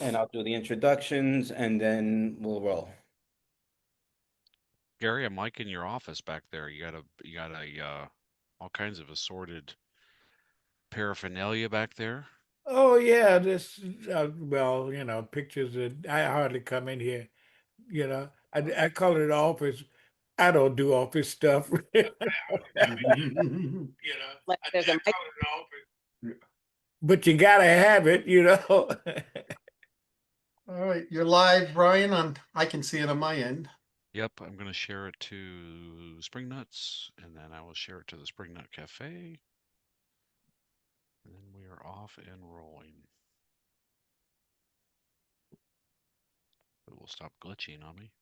and I'll do the introductions and then we'll roll. Gary, I'm liking your office back there. You got a all kinds of assorted paraphernalia back there. Oh yeah, this well, pictures that I hardly come in here. I call it office. I don't do office stuff. Like there's a I mic. call it office. But you gotta have it. All right, you're live, Ryan. I can see it on my end. Yep, I'm going to share it to Spring Nuts, and then I will share it to the Spring Nut Cafe. And then we are off and rolling. It will stop glitching on me.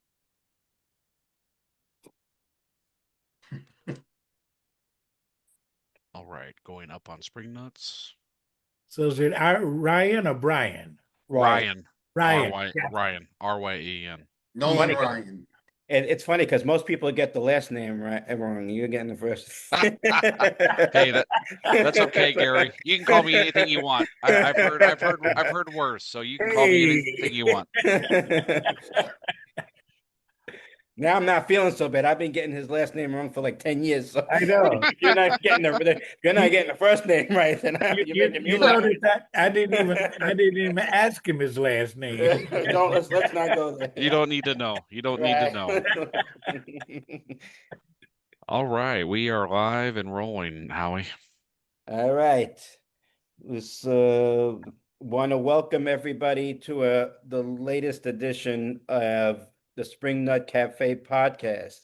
All right, going up on Spring Nuts. So is it Ryan or Brian? Ryan. Ryan. Ryan. R-Y-E-N. No Funny. Ryan. It's funny because most people get the last name right wrong. You're getting the first. Hey, that's okay, Gary. You can call me anything you want. I've heard worse, so you can call me anything you want. Now I'm not feeling so bad. I've been getting his last name wrong for like 10 years. So I know. you're not getting the first name right. Then you're making me laugh. I didn't even ask him his last name. Let's not go there. You don't need to know. You don't need to know. All right, we are live and rolling, Howie. All right. Let's want to welcome everybody to the latest edition of the Spring Nut Cafe podcast.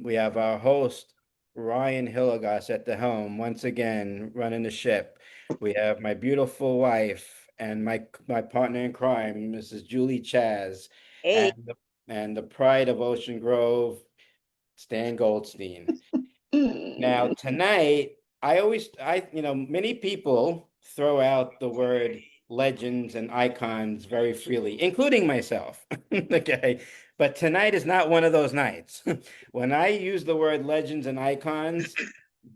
We have our host, Ryan Hilligoss, at the helm, once again, running the ship. We have my beautiful wife and my partner in crime, Mrs. Julie Chaz, Hey. and the pride of Ocean Grove, Stan Goldstein. Now, tonight, many people throw out the word legends and icons very freely, including myself. Okay. But tonight is not one of those nights. When I use the word legends and icons,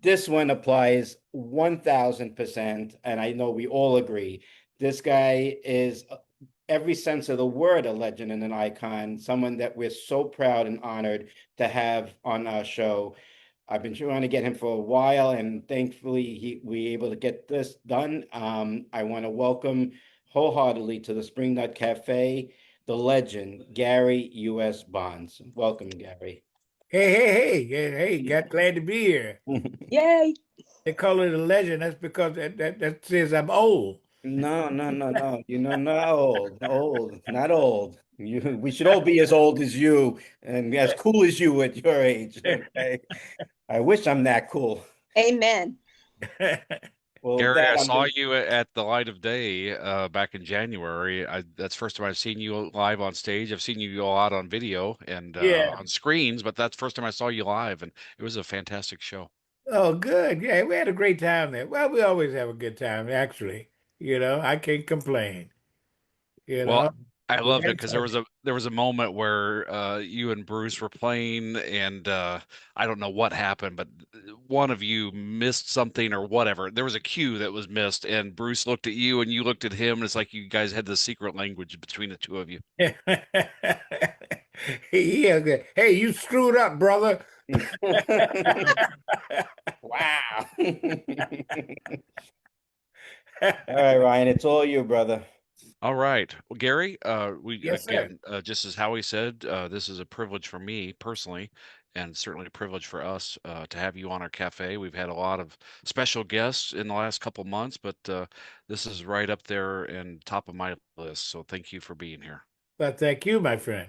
this one applies 1000%. And I know we all agree. This guy is every sense of the word a legend and an icon, someone that we're so proud and honored to have on our show. I've been trying to get him for a while, and thankfully we able to get this done. I want to welcome wholeheartedly to the Spring Nut Cafe, the legend, Gary U.S. Bonds. Welcome, Gary. Hey, glad to be here. Yay. They call it a legend. That's because that says I'm old. No. Not old. We should all be as old as you and as cool as you at your age. Okay. I wish I'm that cool. Amen. Well, Gary, I saw you at the Light of Day back in January. That's the first time I've seen you live on stage. I've seen you go out on video and Yeah. on screens, but that's the first time I saw you live, and it was a fantastic show. Oh, good. Yeah, we had a great time there. Well, we always have a good time, actually. I can't complain. You Well, know, I we loved it had because fun. there was a moment where you and Bruce were playing, and I don't know what happened, but one of you missed something or whatever. There was a cue that was missed, and Bruce looked at you, and you looked at him, and it's like you guys had the secret language between the two of you. Hey, you screwed up, brother. Wow. All right, Ryan, it's all you, brother. All right. Well, Gary, Yes, sir. just as Howie said, this is a privilege for me personally, and certainly a privilege for us to have you on our cafe. We've had a lot of special guests in the last couple months, but this is right up there and top of my list. So thank you for being here. But thank you, my friend.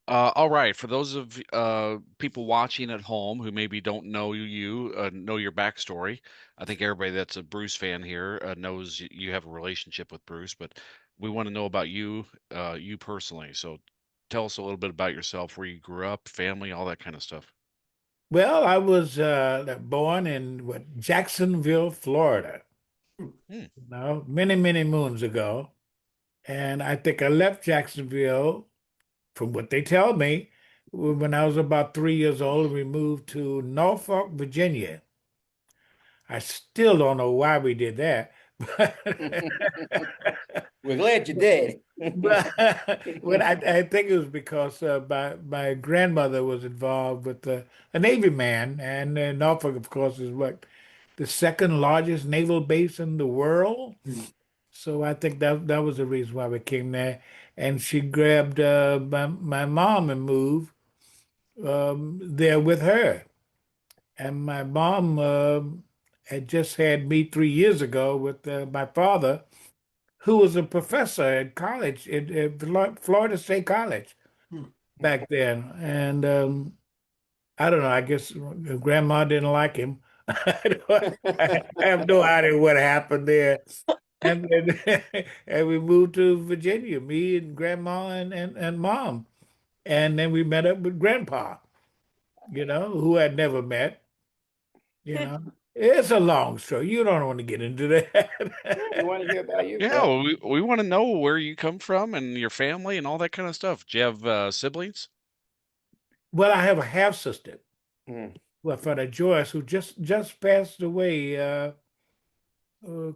All right. For those of people watching at home who maybe don't know know your backstory, I think everybody that's a Bruce fan here knows you have a relationship with Bruce, but we want to know about you personally. So tell us a little bit about yourself, where you grew up, family, all that kind of stuff. Well, I was born in Jacksonville, Florida, Hmm. many, many moons ago. And I think I left Jacksonville, from what they tell me, when I was about 3 years old. We moved to Norfolk, Virginia. I still don't know why we did that, We're glad you did. But I think it was because my grandmother was involved with a Navy man, and Norfolk, of course, is what the second largest naval base in the world. So I think that was the reason why we came there. And she grabbed my mom and moved there with her. And my mom had just had me 3 years ago with my father, who was a professor at college at Florida State College Hmm. back then. And I don't know, I guess grandma didn't like him. I have no idea what happened there. And then, and we moved to Virginia, me and grandma and mom. And then we met up with grandpa, who I'd never met, you know. It's a long story. You don't want to get into that. We want to hear about you, Yeah, Phil. well, we want to know where you come from and your family and all that kind of stuff. Do you have siblings? Well, I have a half sister, Hmm, well, Father Joyce, who just passed away a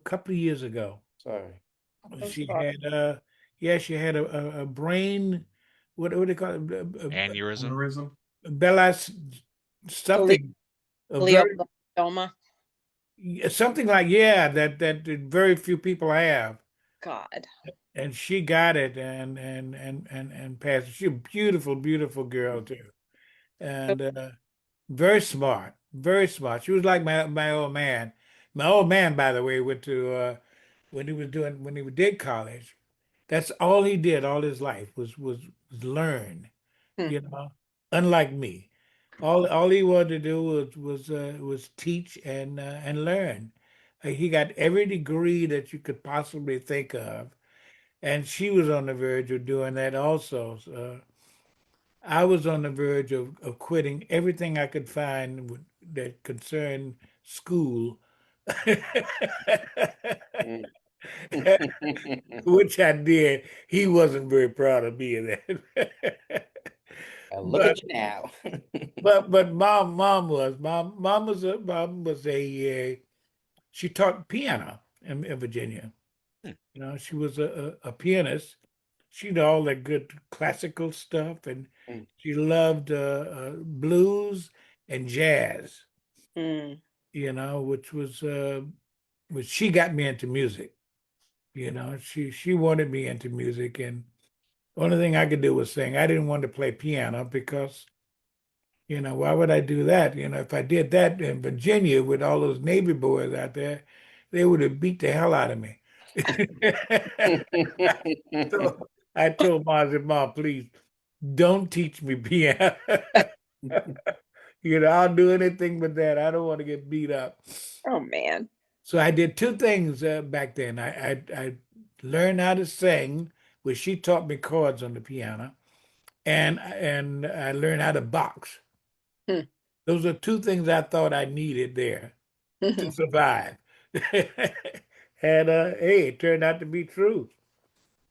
couple of years ago. sorry. She sorry. had yeah, she had a brain, what do they call it? Aneurysm? Aneurysm. Bellas something, a very Glioblastoma. something like, yeah, that very few people have. God. And she got it and passed. She's a beautiful, beautiful girl too. And very smart, very smart. She was like my old man. My old man, by the way, went to when he did college. That's all he did all his life was learn, Hmm. Unlike me. All he wanted to do was teach and learn. He got every degree that you could possibly think of, and she was on the verge of doing that also. So, I was on the verge of quitting everything I could find that concerned school, Hmm. which I did. He wasn't very proud of me of that. Well, look but at you now. but mom was a she taught piano in Virginia. Hmm. She was a pianist. She knew all that good classical stuff, and Hmm. she loved blues and jazz. Mm. Which she got me into music. She wanted me into music, and the only thing I could do was sing. I didn't want to play piano because, why would I do that? If I did that in Virginia with all those Navy boys out there, they would have beat the hell out of me. So I told Mom, I said, Mom, please don't teach me piano. I'll do anything but that. I don't want to get beat up. Oh man. So I did two things back then. I learned how to sing, which she taught me chords on the piano, and I learned how to box. Hmm. Those are two things I thought I needed there to survive. And hey, it turned out to be true.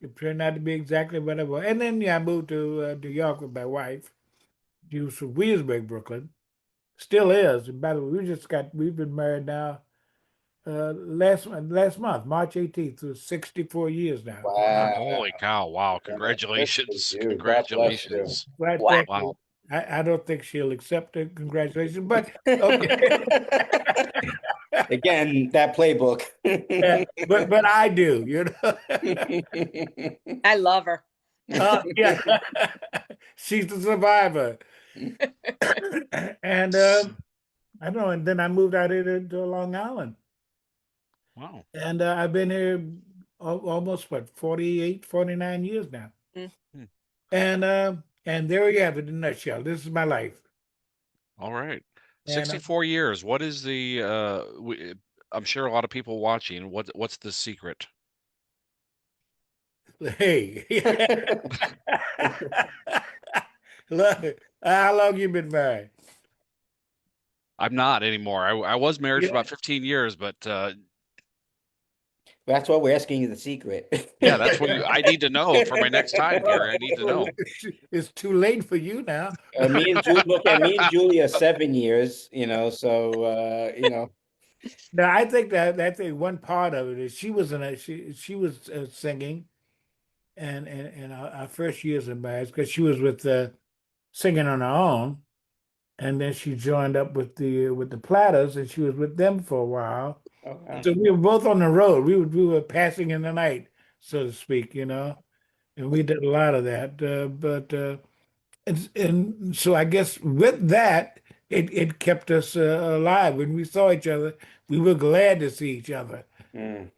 It turned out to be exactly what I was. And then I moved to New York with my wife. She was from Williamsburg, Brooklyn. Still is. And by the way, we've been married now last month, March 18th, so 64 years now. Wow. Holy cow. Wow. Good for Congratulations. you. God bless you. Congratulations. Right, Wow. thank you. Wow. I don't think she'll accept it. Congratulations, but okay. Again, that playbook. But I do, I love her. Yeah, she's the survivor. And I don't know. And then I moved out here to Long Island, Wow. and I've been here almost 48, 49 years now. Mm. Hmm. And there you have it in a nutshell. This is my life. All right. And 64 years. What is the I'm sure a lot of people watching. What's the secret? hey, look, how long you been married? I'm not anymore. I was married for Yeah. about 15 years, but That's why we're asking you the secret. yeah, that's what I need to know for my next time, Gary. I need to know. It's too late for you now. Me and Julie are 7 years, so No, I think that's one part of it is she was she was singing, and our first years in marriage because she was with singing on her own, and then she joined up with the Platters, and she was with them for a while. Oh, wow. So we were both on the road. We were passing in the night, so to speak, and we did a lot of that. But and so I guess with that, it kept us alive. When we saw each other, we were glad to see each other, Mm.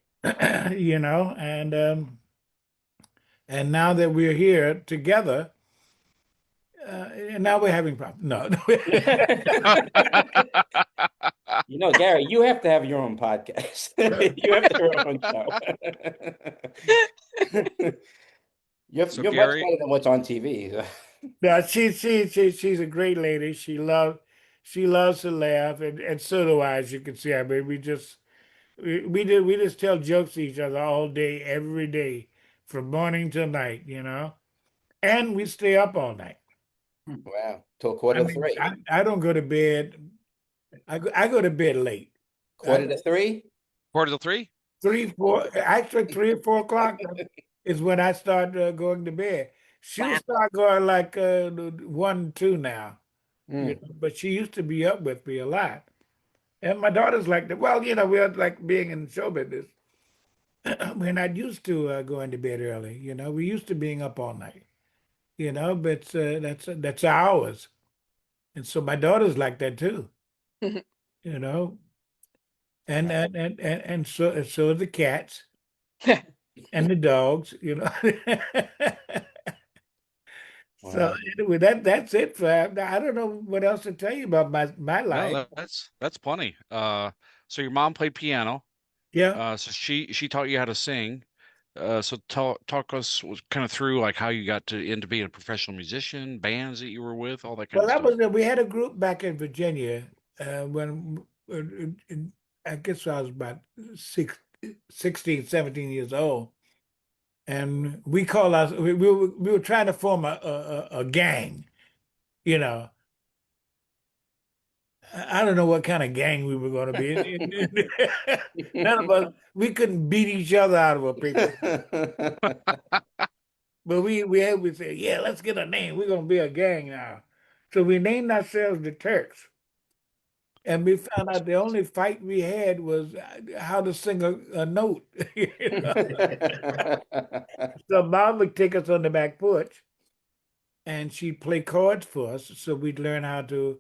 and now that we're here together, and now we're having problems. No. Gary, you have to have your own podcast. You have to have your own show. So You're much Gary, better than what's on TV. No, she's a great lady. She loves to laugh, and so do I, as you can see. I mean, we just tell jokes to each other all day, every day, from morning till night, and we stay up all night. Wow, till I quarter to mean, three. I don't go to bed. I go to bed late. Quarter to three? 4 to 3. 3, 4, actually 3 or 4 o'clock is when I start going to bed. She'll Wow. start going like 1, 2 now, Mm. but she used to be up with me a lot. And my daughter's like that. Well, we're like being in show business. We're not used to going to bed early. We used to being up all night. But that's ours. And so my daughter's like that too. You know, and so are the cats and the dogs. So Wow. anyway, that's it for. I don't know what else to tell you about my life. No, that's plenty. So your mom played piano. Yeah. So she taught you how to sing. So talk us kind of through like how you got into being a professional musician, bands that you were with, all that kind Well, of that stuff. was we had a group back in Virginia when I guess I was about 16, 17 years old, and we called us. We were trying to form a gang. You know, I don't know what kind of gang we were going to be. None of us. We couldn't beat each other out of a paper, but we said, yeah, let's get a name. We're going to be a gang now. So we named ourselves the Turks. And we found out the only fight we had was how to sing a note. So mom would take us on the back porch and she'd play chords for us. So we'd learn how to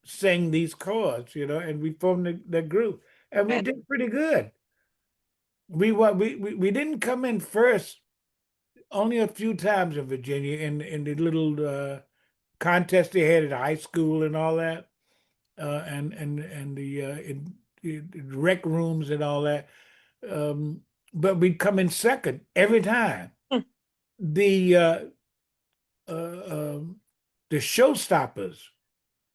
sing these chords, and we formed the group. And we did pretty good. We didn't come in first only a few times in Virginia in the little contest they had at high school and all that. And the rec rooms and all that. But we'd come in second every time. The uh, the showstoppers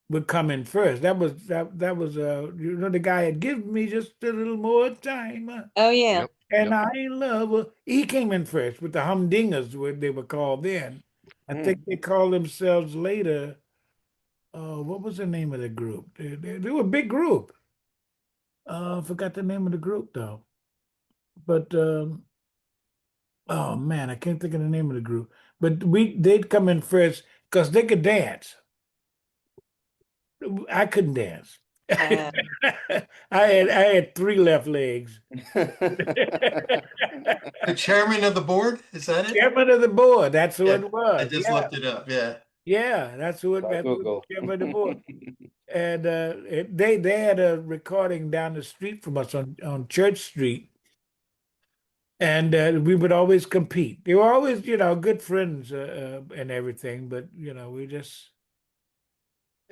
would come in first. That was the guy had given me just a little more time, Oh yeah. Yep. and Yep. I love her. He came in first with the humdingers, what they were called then. I think they called themselves later. What was the name of the group? They were a big group. I forgot the name of the group though. But oh man, I can't think of the name of the group. But they'd come in first because they could dance. I couldn't dance. Uh, I had 3 left legs. The chairman of the board, is that it? Chairman of the board, that's who Yeah, it I was. just Yeah, looked it up. Yeah. yeah, that's who it By that's who Google. the chairman of the board. And they had a recording down the street from us on Church Street. And we would always compete. They were always, good friends and everything. But we just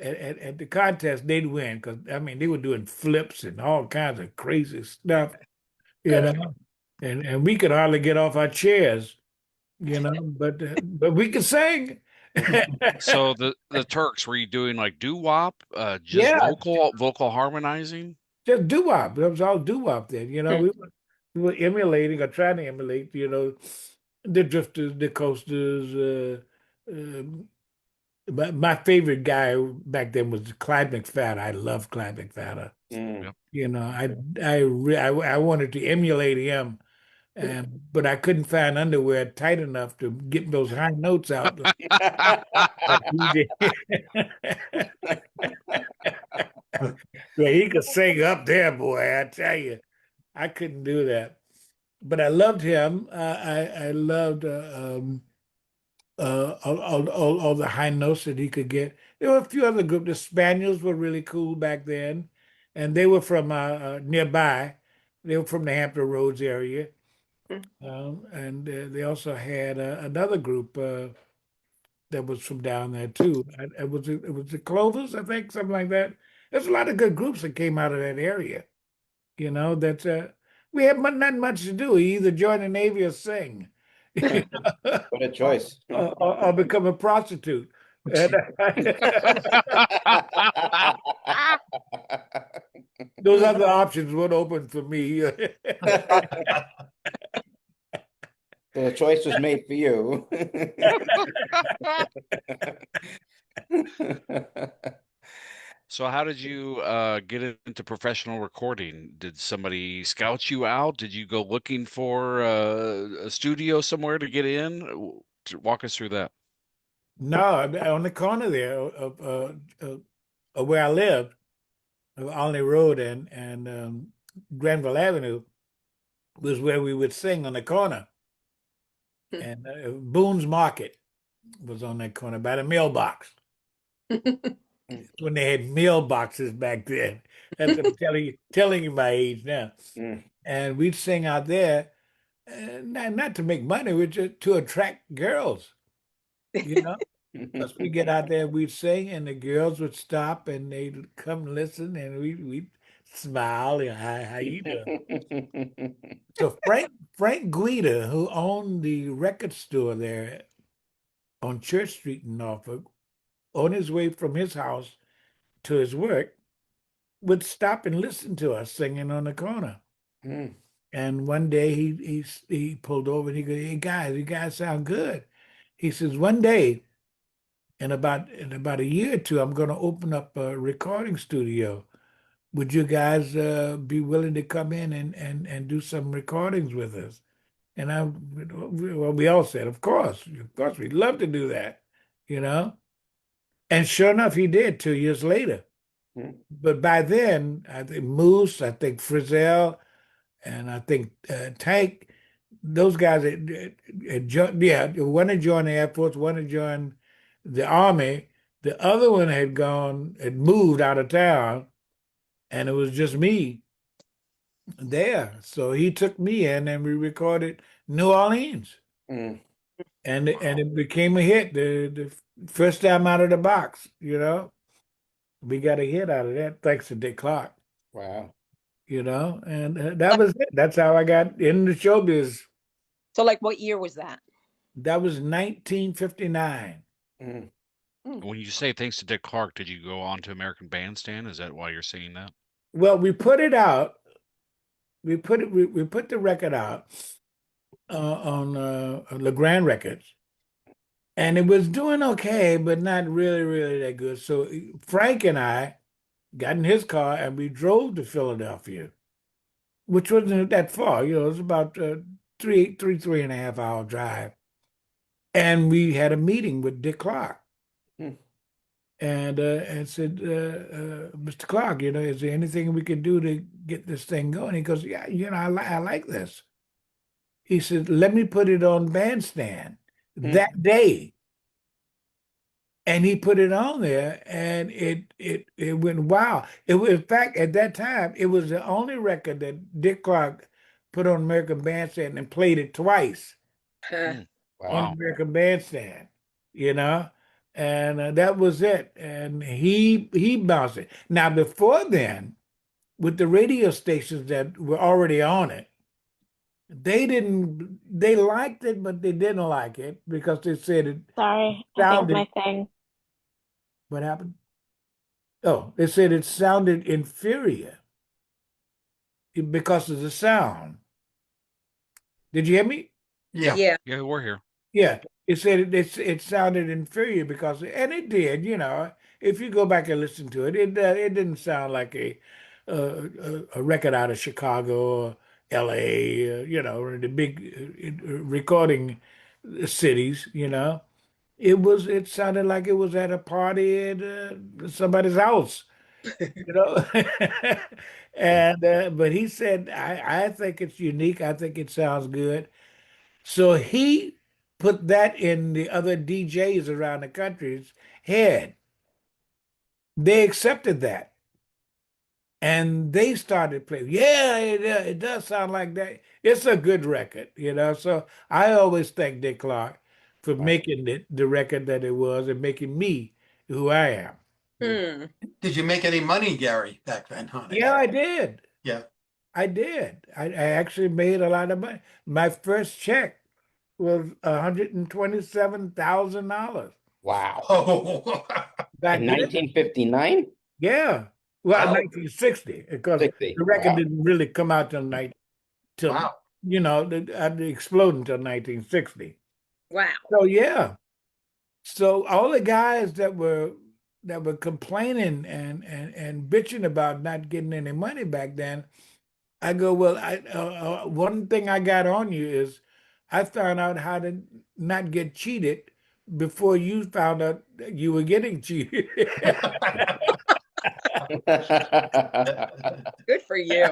at the contest they'd win because I mean they were doing flips and all kinds of crazy stuff, you know, and we could hardly get off our chairs, but we could sing. So the Turks, were you doing like doo-wop, just Yeah, vocal harmonizing? just doo-wop. That was all doo-wop then. We were emulating or trying to emulate, the Drifters, the Coasters. My favorite guy back then was Clyde McFadden. I love Clyde McFadden. Mm. Yep. You know, I wanted to emulate him, but I couldn't find underwear tight enough to get those high notes out like he did. Well, he could sing up there, boy. I tell you, I couldn't do that. But I loved him. I loved all the high notes that he could get. There were a few other groups. The Spaniels were really cool back then, and they were from nearby. They were from the Hampton Roads area, and they also had another group that was from down there too. It was the Clovers, I think, something like that. There's a lot of good groups that came out of that area. You know that we had not much to do. You either join the Navy or sing. What a choice. Or become a prostitute. And those other options weren't open for me. So the choice was made for you. So how did you get into professional recording? Did somebody scout you out? Did you go looking for a studio somewhere to get in? Walk us through that. No, on the corner there of where I live, of Olney Road and Granville Avenue, was where we would sing on the corner. And Boone's Market was on that corner by the mailbox. When they had mailboxes back then. That's what I'm telling you my age now. Mm. And we'd sing out there, not to make money, but just to attract girls. You know, as we get out there, we'd sing, and the girls would stop and they'd come listen, and we'd smile and how you doing? So Frank Guida, who owned the record store there on Church Street in Norfolk, on his way from his house to his work, would stop and listen to us singing on the corner. Mm. And one day he pulled over and he goes, "Hey guys, you guys sound good." He says, "One day, in about a year or two, I'm going to open up a recording studio. Would you guys be willing to come in and do some recordings with us?" And we all said, of course, we'd love to do that, you know. And sure enough, he did 2 years later. Mm. But by then, I think Moose, I think Frizzell, and I think Tank, those guys had joined, one had joined the Air Force, one had joined the Army. The other one had moved out of town, and it was just me there. So he took me in and we recorded New Orleans. Mm. And it became a hit. The first time out of the box, you know. We got a hit out of that thanks to Dick Clark, Wow. you know, and that was it. That's how I got into showbiz. So, like, what year was that? That was 1959. Mm. When you say thanks to Dick Clark, did you go on to American Bandstand? Is that why you're saying that? Well, we put it out. We put the record out on LeGrand Records, and it was doing okay, but not really that good. So Frank and I got in his car and we drove to Philadelphia, which wasn't that far. You know, it was about three and a half hour drive. And we had a meeting with Dick Clark. Hmm. And said, "Mr. Clark, you know, is there anything we can do to get this thing going?" He goes, "Yeah, you know, I like this." He said, "Let me put it on Bandstand that day." And he put it on there, and it went wow. In fact, at that time, it was the only record that Dick Clark put on American Bandstand and played it twice on Wow. American Bandstand, you know, and that was it. And he bounced it. Now before then, with the radio stations that were already on it, they liked it, but they didn't like it because they said it Sorry, I think sounded. my thing. What happened? Oh, they said it sounded inferior because of the sound. Did you hear me? Yeah. Yeah. Yeah, we're here. Yeah, it said it sounded inferior because, and it did. You know, if you go back and listen to it, it didn't sound like a record out of Chicago or L.A., or the big recording cities, it sounded like it was at a party at somebody's house, you know. And but he said, I think it's unique. I think it sounds good. So he put that in the other DJs around the country's head. They accepted that. And they started playing. Yeah, it does sound like that. It's a good record. So I always thank Dick Clark for Wow. making it the record that it was and making me who I am. Hmm. Did you make any money, Gary, back then on it? Yeah, I did. Yeah. I did. I actually made a lot of money. My first check was $127,000 Wow. Oh, back In then. 1959? Yeah. Well, Wow. 1960, because 60. the record Wow. didn't really come out till wow. it exploded until 1960. Wow. So yeah. So all the guys that were complaining and bitching about not getting any money back then, I go, well, one thing I got on you is I found out how to not get cheated before you found out that you were getting cheated. Good for you.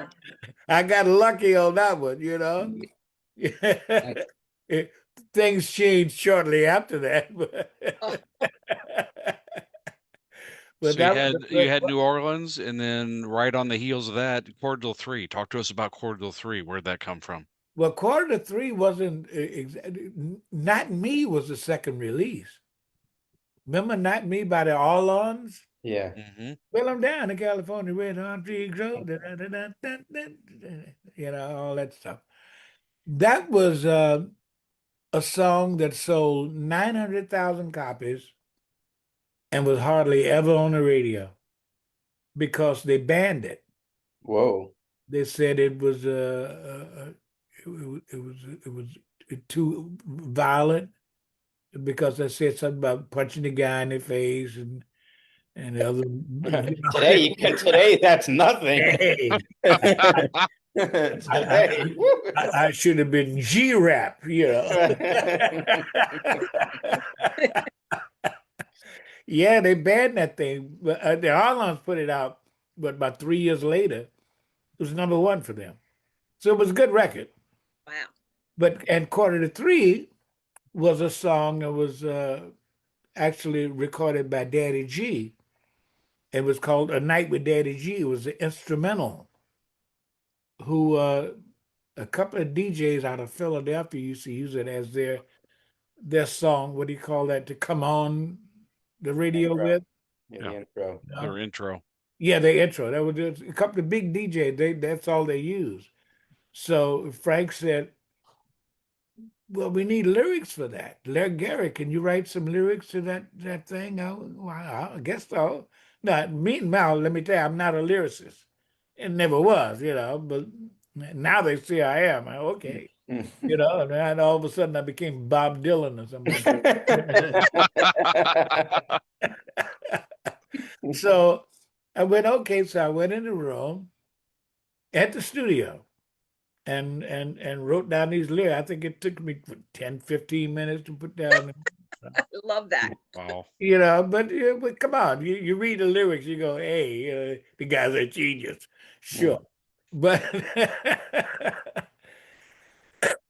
I got lucky on that one. Things changed shortly after that. Oh. But So that was the you first had one. New Orleans, and then right on the heels of that, Cordial 3. Talk to us about Cordial 3. Where'd that come from? Well, Quarter to Three wasn't Not Me was the second release. Remember Not Me by the All-Ons? Yeah. Mm-hmm. Well, I'm down in California, red hot tree grow, all that stuff. That was a song that sold 900,000 copies and was hardly ever on the radio because they banned it. Whoa. They said it was it was too violent because they said something about punching the guy in the face and the other. Today that's nothing. Hey, Today. I should have been G-rap. Yeah, they banned that thing. But the Harlons put it out, but about 3 years later, it was number one for them. So it was a good record. Wow. And Quarter to Three was a song that was actually recorded by Daddy G. It was called A Night with Daddy G. It was an instrumental who a couple of DJs out of Philadelphia used to use it as their song. What do you call that? To come on the radio Intro. with? Yeah, Yeah. the intro. Their intro. Yeah, the intro. That was just a couple of big DJs. That's all they use. So Frank said, "Well, we need lyrics for that. Gary, can you write some lyrics to that thing?" Well, I guess so. Now, meanwhile, let me tell you, I'm not a lyricist. It never was, but now they see I am. Okay. And all of a sudden I became Bob Dylan or something. So I went, okay, so I went in the room at the studio and wrote down these lyrics. I think it took me 10, 15 minutes to put down. I love that. Wow. But come on, you read the lyrics, you go, hey, the guy's a genius. Sure. But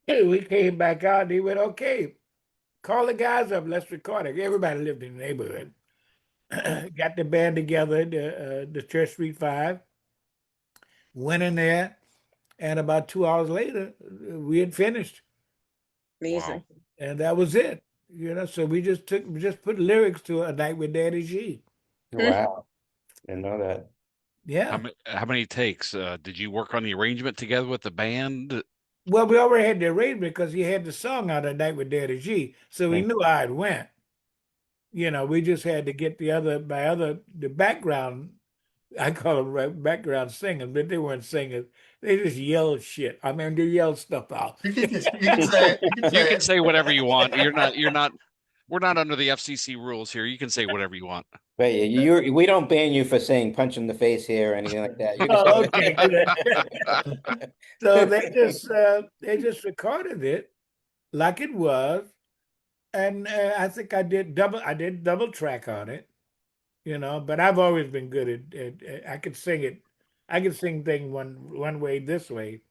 we came back out and he went, okay, call the guys up, let's record it. Everybody lived in the neighborhood. Got the band together, the Church Street Five, went in there, and about 2 hours later, we had finished. Amazing. Wow. And that was it. So we just put lyrics to A Night with Daddy G. Wow. Didn't know that. Yeah. How many takes? Did you work on the arrangement together with the band? Well, we already had the arrangement because he had the song out, A Night with Daddy G. So we knew how it went. We just had to get the background, I call them background singers, but they weren't singers. They just yelled shit. I mean, they yelled stuff out. You can say You can say whatever you want. You're not We're not under the FCC rules here. You can say whatever you want. But we don't ban you for saying punch in the face here or anything like that. You can Oh, say okay, good. So they just recorded it like it was, and I think I did double track on it, But I've always been good at I could sing it, I could sing things one way this way,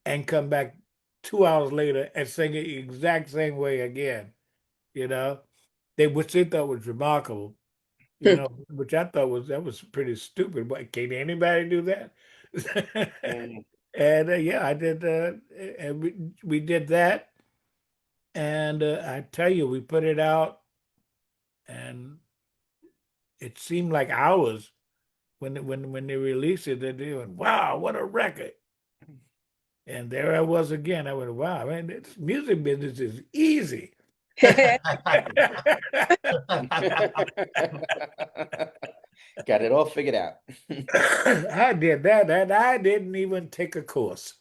and come back 2 hours later and sing it the exact same way again, you know. Which they thought was remarkable, which I thought was pretty stupid. But can anybody do that? Mm. And yeah, I did. And we did that, and I tell you, we put it out, and it seemed like hours when they released it. They went, "Wow, what a record!" And there I was again. I went, "Wow, man, this music business is easy." Got it all figured out. I did that, and I didn't even take a course.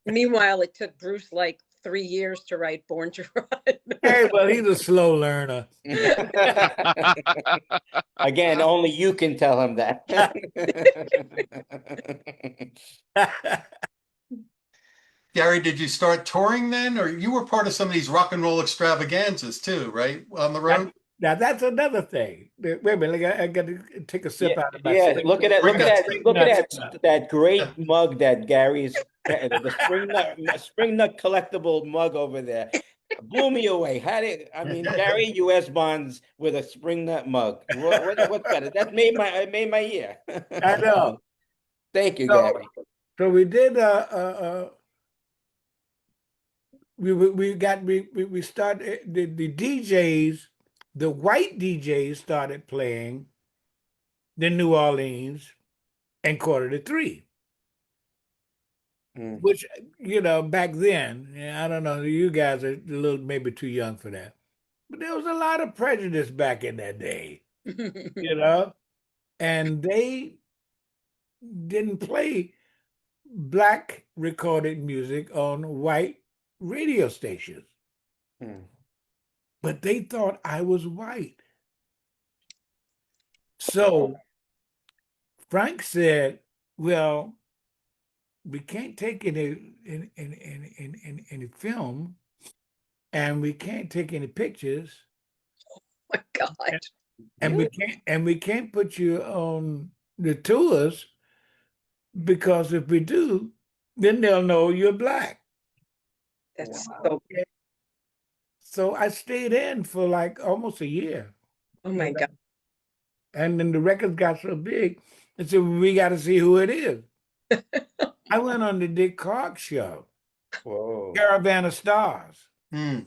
Meanwhile, it took Bruce like 3 years to write Born to Run. Hey, well, he's a slow learner. Again, only you can tell him that. Gary, did you start touring then, or you were part of some of these rock and roll extravaganzas too, right? On the road? Now that's another thing. Wait a minute, I got to take a sip out of my Yeah, look at that great Yeah. mug that Gary's the spring nut collectible mug over there. Blew me away. Gary U.S. Bonds with a spring nut mug. What's better? That made my year. I know. Thank you, Gary. So we did we started the DJs, the white DJs started playing the New Orleans and 2:45. Mm. Which, back then, I don't know, you guys are a little maybe too young for that. But there was a lot of prejudice back in that day, and they didn't play black recorded music on white radio stations. Mm. But they thought I was white. So Frank said, well, we can't take any any film, and we can't take any pictures. Oh my God. And we can't put you on the tours, because if we do, then they'll know you're black. That's Wow. So I stayed in for like almost a year. Oh my God. And then the records got so big, they said, we got to see who it is. I went on the Dick Clark show, Whoa. Caravan of Stars. Hmm.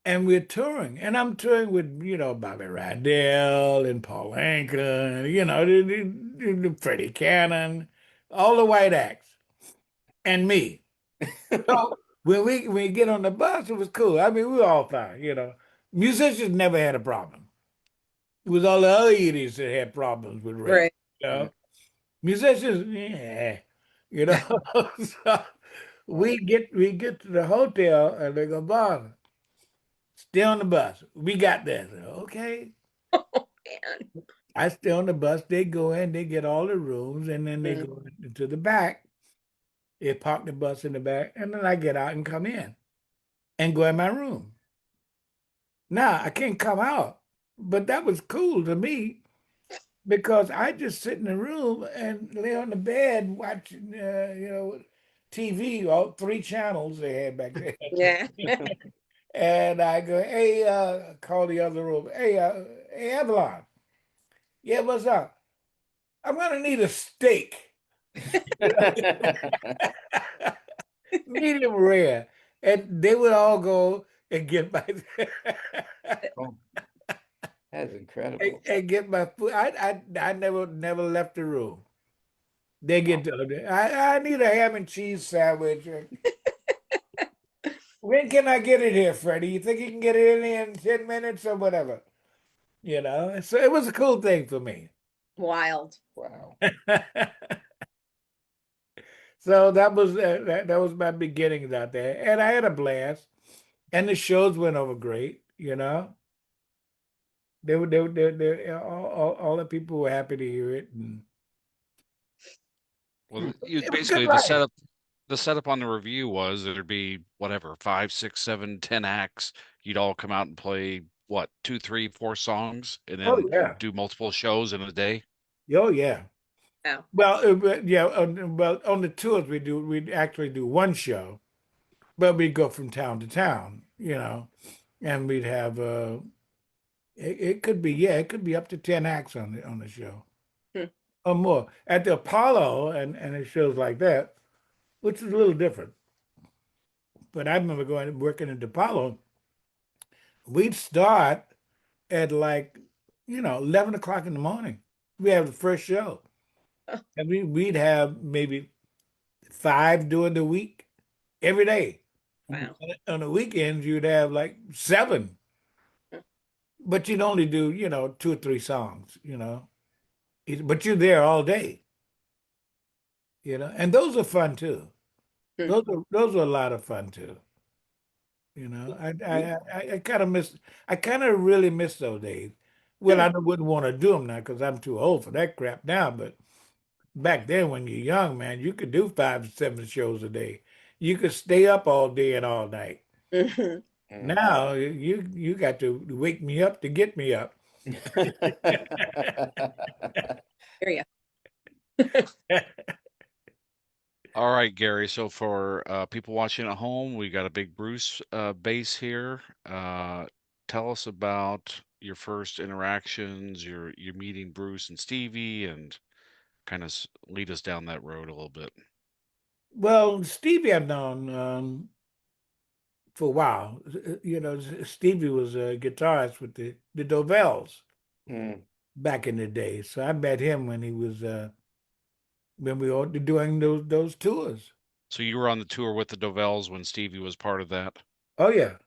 And we're touring. And I'm touring with, Bobby Rydell and Paul Anka, the Freddie Cannon, all the white acts, and me. So when we get on the bus, it was cool. I mean, we were all fine, Musicians never had a problem. It was all the other idiots that had problems with race. Right. Musicians, yeah, So we get to the hotel and they go, Bob, stay on the bus. We got there. So, okay. Oh man. I stay on the bus. They go in, they get all the rooms, and then they go into the back. They park the bus in the back, and then I get out and come in and go in my room. Now, I can't come out, but that was cool to me, because I just sit in the room and lay on the bed watching, TV, all 3 channels they had back then. Yeah. And I go, hey, call the other room. Hey, Avalon. Yeah, what's up? I'm gonna need a steak. Medium rare. And they would all go and get my That's incredible. and get my food. I never left the room. They get I need a ham and cheese sandwich. When can I get it here, Freddie? You think you can get it in 10 minutes or whatever? So it was a cool thing for me. Wild. Wow. So that was my beginnings out there, and I had a blast. and the shows went over great. All the people were happy to hear it, and Well, you it was good basically writing. the setup on the review was there'd be whatever, 5, 6, 7, 10 acts. You'd all come out and play what, 2, 3, 4 songs, and Oh then yeah, do multiple shows in a day. oh yeah. Wow. Well, yeah. Well, on the tours we actually do one show, but we go from town to town, and we'd have it could be, yeah, it could be up to 10 acts on the show Hmm. or more at the Apollo and it shows like that, which is a little different. But I remember going working at the Apollo. We'd start at like 11 o'clock in the morning. We have the first show, Oh, and we'd have maybe 5 during the week every day. wow. On the weekends, you'd have like 7, but you'd only do 2 or 3 songs. But you're there all day. And those are fun too. Hmm. Those are a lot of fun too. I kind of miss. I kind of really miss those days. Well, I wouldn't want to do them now because I'm too old for that crap now. But back then, when you're young, man, you could do 5 to 7 shows a day. You could stay up all day and all night. Mhm. Now you got to wake me up to get me up. Hear ya. All right, Gary. So for people watching at home, we got a big Bruce base here. Tell us about your first interactions, your meeting Bruce and Stevie, and kind of lead us down that road a little bit. Well, Stevie I've known for a while. Stevie was a guitarist with the Dovells Mm. back in the day. So I met him when he was when we were doing those tours. So you were on the tour with the Dovells when Stevie was part of that. Oh yeah,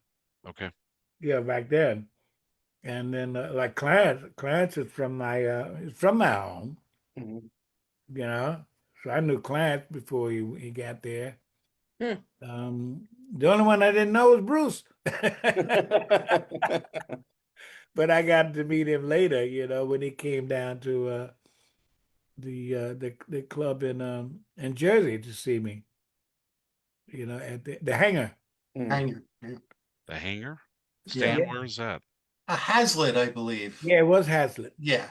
Okay. yeah, back then. And then like Clarence is from my home, Mhm. So I knew Clarence before he got there. Hmm. The only one I didn't know was Bruce. But I got to meet him later, when he came down to the club in Jersey to see me, at the hangar. Mm. Hangar. Yeah. The Hangar? Yeah. Stan, where's that? A Hazlitt, I believe. Yeah, it was Hazlitt. Yeah.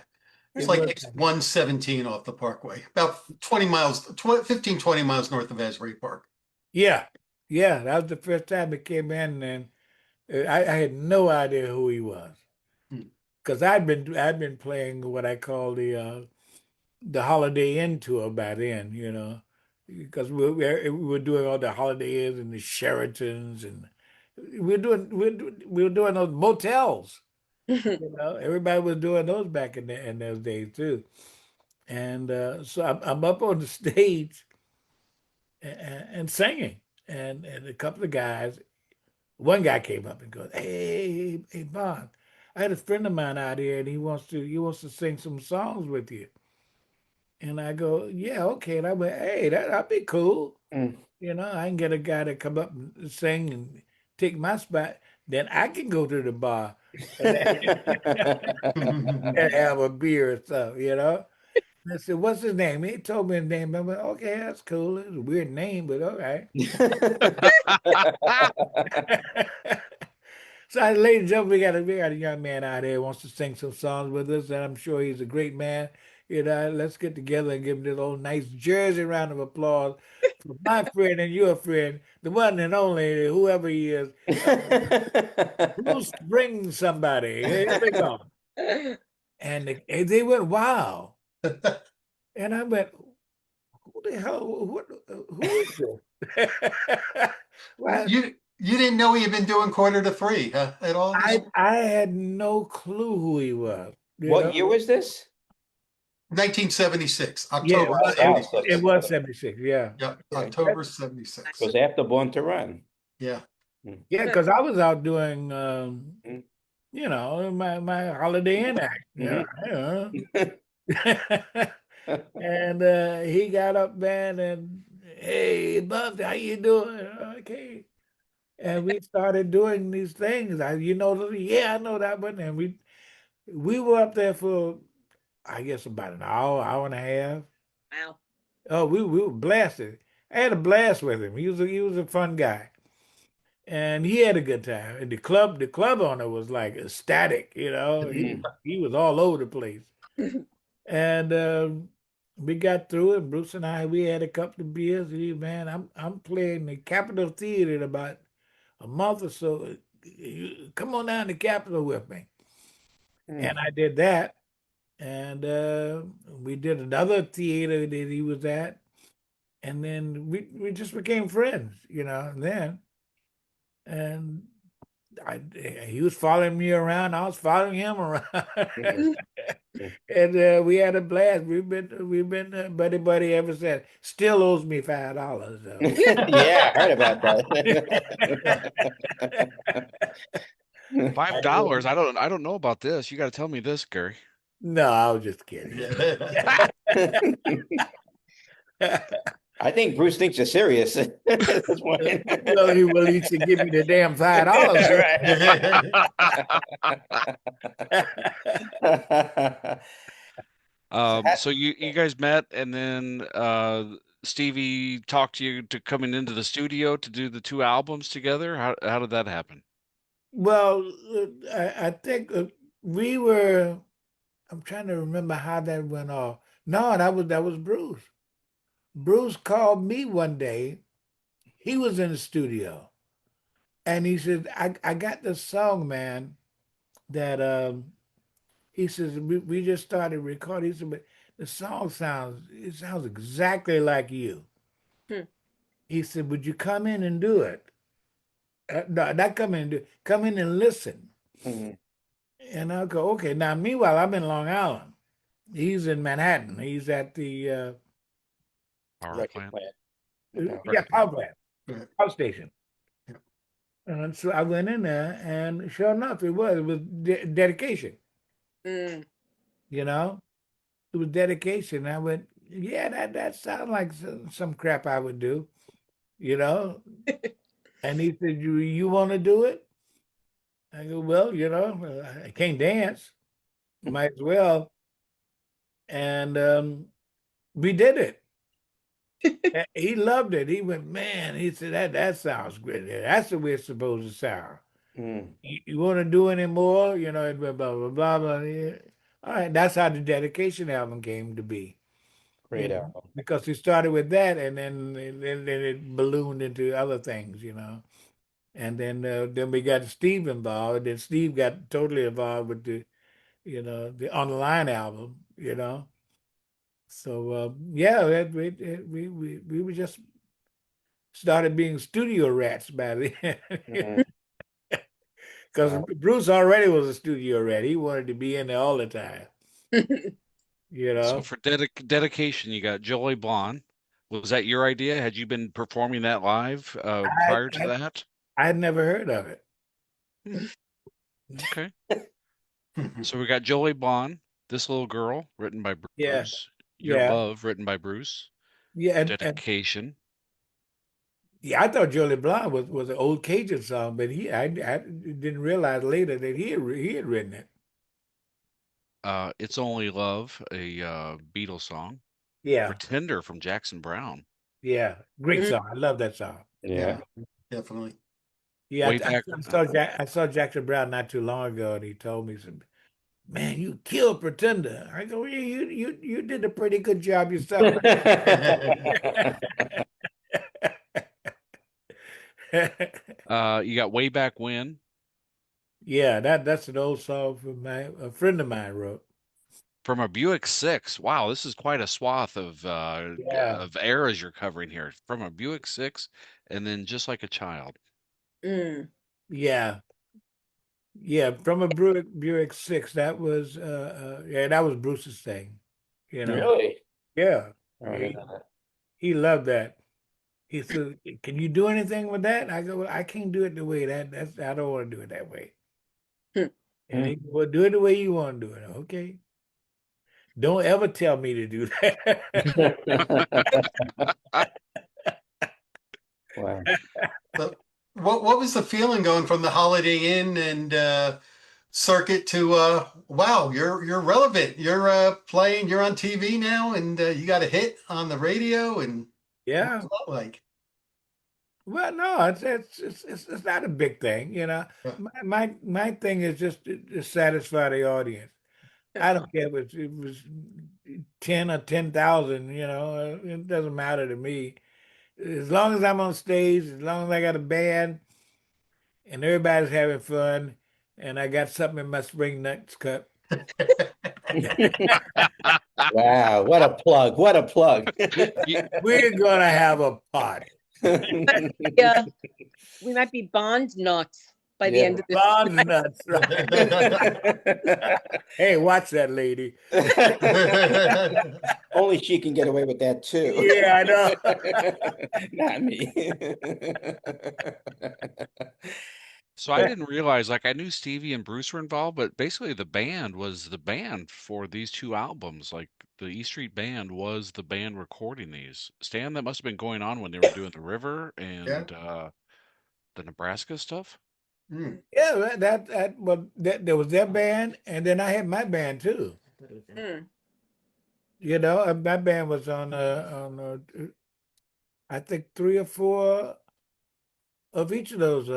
It's It like was exit Hazlitt. 117 off the Parkway, about 20 miles, 15, 20 miles north of Asbury Park. Yeah, yeah, that was the first time he came in, and I had no idea who he was Hmm. because I'd been playing what I call the Holiday Inn tour by then, because we were doing all the Holiday Inns and the Sheratons, and we were doing those motels. Everybody was doing those back in those days too. And so I'm up on the stage and singing, and a couple of guys. One guy came up and goes, "Hey, Bond, I had a friend of mine out here, and he wants to sing some songs with you." And I go, "Yeah, okay." And I went, "Hey, that'd be cool. Mm. I can get a guy to come up and sing and take my spot. Then I can go to the bar and, and have a beer or stuff." And I said, "What's his name?" He told me his name. I went, "Okay, that's cool. It's a weird name, but all right." So, ladies and gentlemen, we got a young man out here who wants to sing some songs with us, and I'm sure he's a great man. Let's get together and give him this old nice Jersey round of applause for my friend and your friend, the one and only, whoever he is, Bruce Spring somebody. Here we go. And they went, "Wow." And I went, "Who the hell? Who is this?" Well, You didn't know he had been doing quarter to three, huh, at all? I had no clue who he was. What year was this? 1976, Yeah, October Wow, '76. so it was 76. Yeah, Yep, Okay. October '76. It was after Born to Run. Yeah. yeah, because I was out doing, Mm. my Holiday Inn act. And he got up, man, and, "Hey, Bub, how you doing?" "Okay." And we started doing these things. Yeah, I know that one. And we were up there for, I guess, about an hour, hour and a half. Wow. Oh, we were blasted. I had a blast with him. He was a fun guy, and he had a good time. And the club owner was like ecstatic. He was all over the place. And we got through it. Bruce and we had a couple of beers. Man, I'm playing the Capitol Theater in about a month or so. Come on down to Capitol with me. And I did that. And we did another theater that he was at. And then we just became friends, then. And he was following me around. I was following him around. And we had a blast. We've been buddy buddy ever since. Still owes me $5 though. Yeah, I heard about that. $5. I don't know about this. You got to tell me this, Gary. No, I was just kidding. I think Bruce thinks you're serious. At this point. Well, he should give me the damn $5. Right. So you guys met, and then Stevie talked to you to coming into the studio to do the 2 albums together. How did that happen? Well, I think we were. I'm trying to remember how that went off. No, that was Bruce. Bruce called me one day. He was in the studio, and he said, "I got this song, man. That he says we just started recording." He said, "But the song sounds exactly like you." Hmm. He said, "Would you come in and do it?" No, not come in and do it. Come in and listen. Mhm. And I'll go, okay. Now, meanwhile, I'm in Long Island. He's in Manhattan. He's at the Power Electric plant. power plant, Right. power station. Yeah. And so I went in there, and sure enough, it was dedication. Mm. It was dedication. I went, yeah, that sounds like some crap I would do, And he said, you want to do it? I go, well, I can't dance. Might as well. And we did it. And he loved it. He went, man, he said, that sounds great. That's the way it's supposed to sound. Mm. You want to do any more? Blah, blah, blah, blah. Yeah. All right. That's how the dedication album came to be. Great album. Because he started with that, and then it ballooned into other things, And then we got Steve involved. And then Steve got totally involved with the On the Line album. So yeah, we were just started being studio rats by then. Mhm. Because Wow. Bruce already was a studio rat. He wanted to be in there all the time. So for dedication, you got Joey Blonde. Was that your idea? Had you been performing that live prior to that? I had never heard of it. Okay. So we got Joey Blonde, This Little Girl, written by Bruce. Yeah. Your Yeah. Love, written by Bruce. Yeah, and Dedication. yeah, I thought Jolie Blanc was an old Cajun song, but I didn't realize later that he had written it. It's Only Love, a Beatles song. Yeah, Pretender from Jackson Brown. yeah, great Mhm. song. I love that song. Yeah. Definitely. Yeah, Way back. I saw Jackson Brown not too long ago, and he told me some. Man, you killed Pretender. I go, yeah, you did a pretty good job yourself. You got Way Back When. Yeah, that's an old song from a friend of mine wrote. From a Buick 6. Wow, this is quite a swath of Yeah. eras you're covering here. From a Buick 6, and then Just Like a Child. Mm. Yeah. Yeah, from a Buick 6. That was that was Bruce's thing. Really? Yeah. I don't know that. He loved that. He said, "Can you do anything with that?" I go, "Well, I can't do it the way that's I don't want to do it that way." Hmm. And he goes, "Well, do it the way you want to do it." Okay. Don't ever tell me to do that. Wow. what was the feeling going from the Holiday Inn and circuit to wow, you're relevant. You're playing, you're on TV now, and you got a hit on the radio, and what Yeah. was that like? Well, no, it's not a big thing, you know. Yeah. My thing is just to satisfy the audience. I don't care if it was 10 or 10,000, you know, it doesn't matter to me. As long as I'm on stage, as long as I got a band and everybody's having fun and I got something in my spring nuts cup. Wow, what a plug. What a plug. We're gonna have a party. Yeah, we might be Bond nuts by the Yeah. end of this. Bond's nuts, right? Hey, watch that lady. Only she can get away with that too. Yeah, I know. Not me. So I didn't realize, like, I knew Stevie and Bruce were involved, but basically the band was the band for these two albums. Like the E Street Band was the band recording these. Stan, that must have been going on when they were doing the River Yeah. and the Nebraska stuff. Hmm. Yeah, well, there was their band, and then I had my band too. Mm. You know, my band was on I think 3 or 4 of each of those,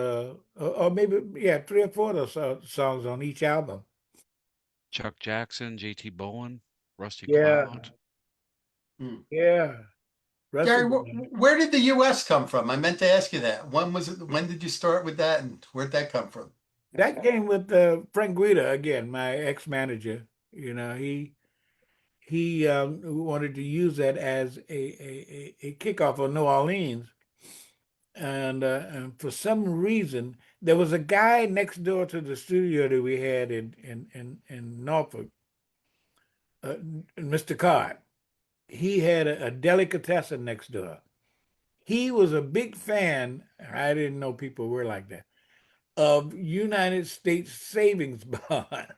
or maybe yeah, 3 or 4 of those songs on each album. Chuck Jackson, JT Bowen, Rusty Yeah. Cloud. Yeah, Gary, Russell. where did the US come from? I meant to ask you that. When was it? When did you start with that, and where'd that come from? That came with Frank Guida again, my ex-manager. You know, he wanted to use that as a kickoff on New Orleans, and for some reason there was a guy next door to the studio that we had in Norfolk, Mr. Card. He had a delicatessen next door. He was a big fan. I didn't know people were like that, of United States savings bonds.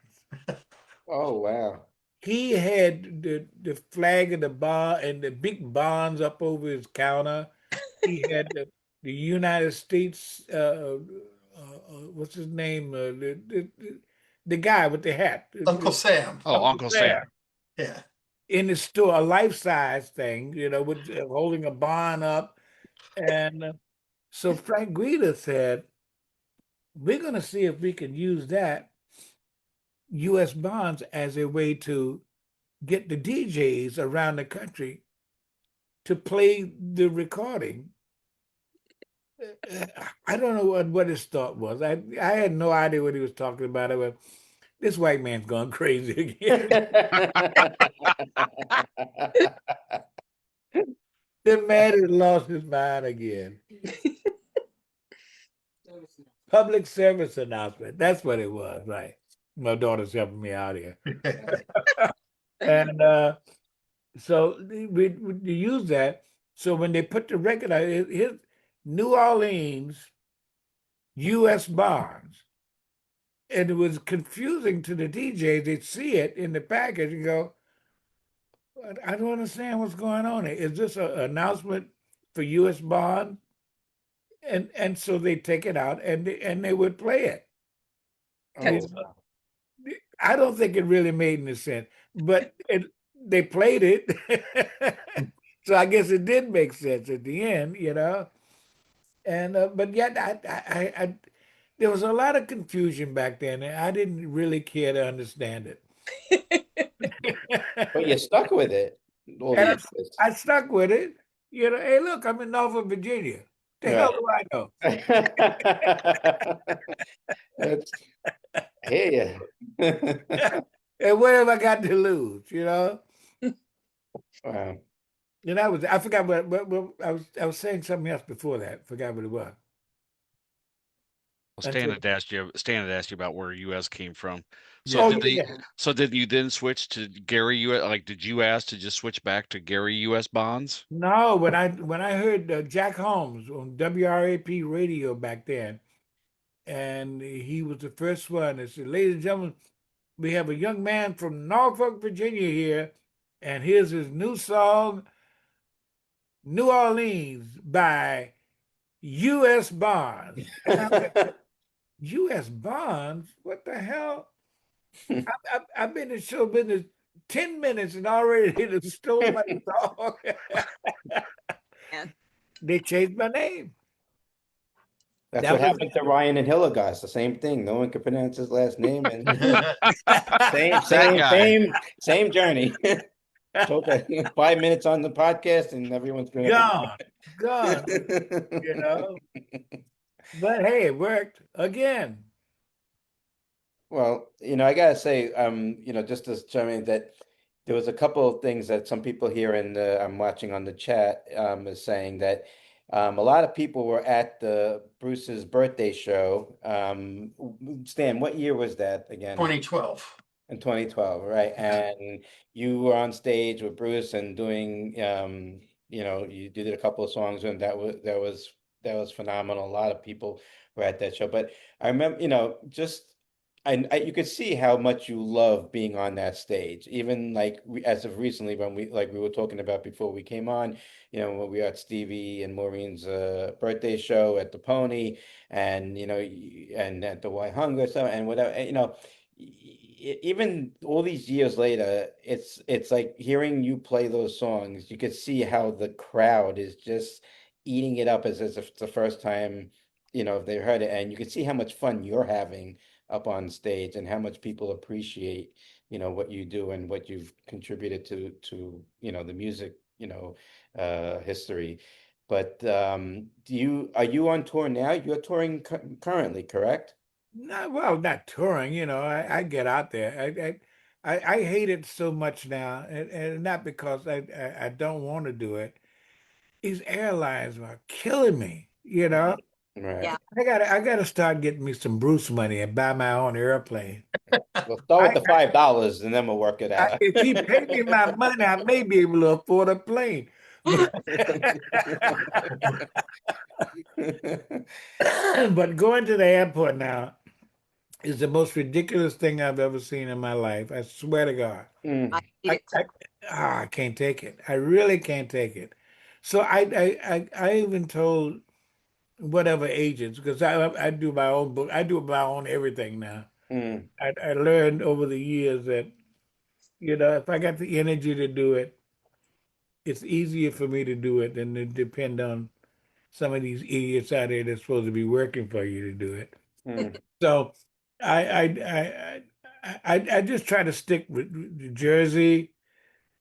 Oh, wow. He had the flag of the bond and the big bonds up over his counter. He had the United States, what's his name? The guy with the hat. Uncle Sam. Oh, Uncle Sam. Yeah. In the store, a life-size thing, you know, with holding a bond up. And so Frank Guida said, we're going to see if we can use that U.S. bonds as a way to get the DJs around the country to play the recording. I don't know what his thought was. I had no idea what he was talking about. But this white man's gone crazy again. The man has lost his mind again. Public service announcement. That's what it was, right? My daughter's helping me out here. And so we use that. So when they put the record out, his New Orleans U.S. bonds, and it was confusing to the DJs. They'd see it in the package and go, I don't understand what's going on here. Is this an announcement for U.S. bond? And so they take it out and they would play it. Oh, I don't think it really made any sense, but they played it. So I guess it did make sense at the end, you know. And but yet I there was a lot of confusion back then, and I didn't really care to understand it. but you stuck with it. All And these years. I stuck with it. You know, hey, look, I'm in Norfolk, Virginia. The hell do I know? That's, I hear you. And what have I got to lose? You know. Wow. And I forgot what I was saying something else before that. Forgot what it was. Well, Stan had asked you about where US came from. So Oh, did they yeah. so did you then switch to Gary US? Like, did you ask to just switch back to Gary US bonds? No, when I heard Jack Holmes on WRAP radio back then, and he was the first one that said, "Ladies and gentlemen, we have a young man from Norfolk, Virginia here, and here's his new song, New Orleans by U.S. bonds. And I'm like, U.S. bonds? What the hell? I've been in show business 10 minutes and already they done stole my song. And They changed my name. That's That what was happened to Ryan and Hilligoss. The same thing. No one could pronounce his last name, and same, That guy. same journey. Took 5 minutes on the podcast, and everyone's been gone, you know. But hey, it worked again. Well, I gotta say, just to chime in that there was a couple of things that some people here in I'm watching on the chat is saying that a lot of people were at the Bruce's birthday show. Stan, what year was that again? 2012. In 2012, right? And you were on stage with Bruce and doing, you did a couple of songs, and that was phenomenal. A lot of people were at that show. But I remember, just you could see how much you love being on that stage. Even like as of recently, when we were talking about before we came on, when we were at Stevie and Maureen's birthday show at the Pony, and and at the White Hunger, so and whatever, even all these years later, it's like hearing you play those songs. You could see how the crowd is just eating it up as if it's the first time, if they heard it, and you can see how much fun you're having up on stage and how much people appreciate, what you do and what you've contributed to the music, history. But are you on tour now? You're touring currently, correct? Not touring, I get out there. I hate it so much now, and not because I don't want to do it. These airlines are killing me. Right. yeah, I gotta start getting me some Bruce money and buy my own airplane. We'll start I, with the $5 and then we'll work it out. if he pay me my money, I may be able to afford a plane. But going to the airport now is the most ridiculous thing I've ever seen in my life. I swear to God. Mm, I hate I, it I, too. I can't take it. I really can't take it. So I even told whatever agents, because I do my own book, I do my own everything now. mm, I learned over the years that, if I got the energy to do it, it's easier for me to do it than to depend on some of these idiots out there that's supposed to be working for you to do it. mm, So I I just try to stick with New Jersey,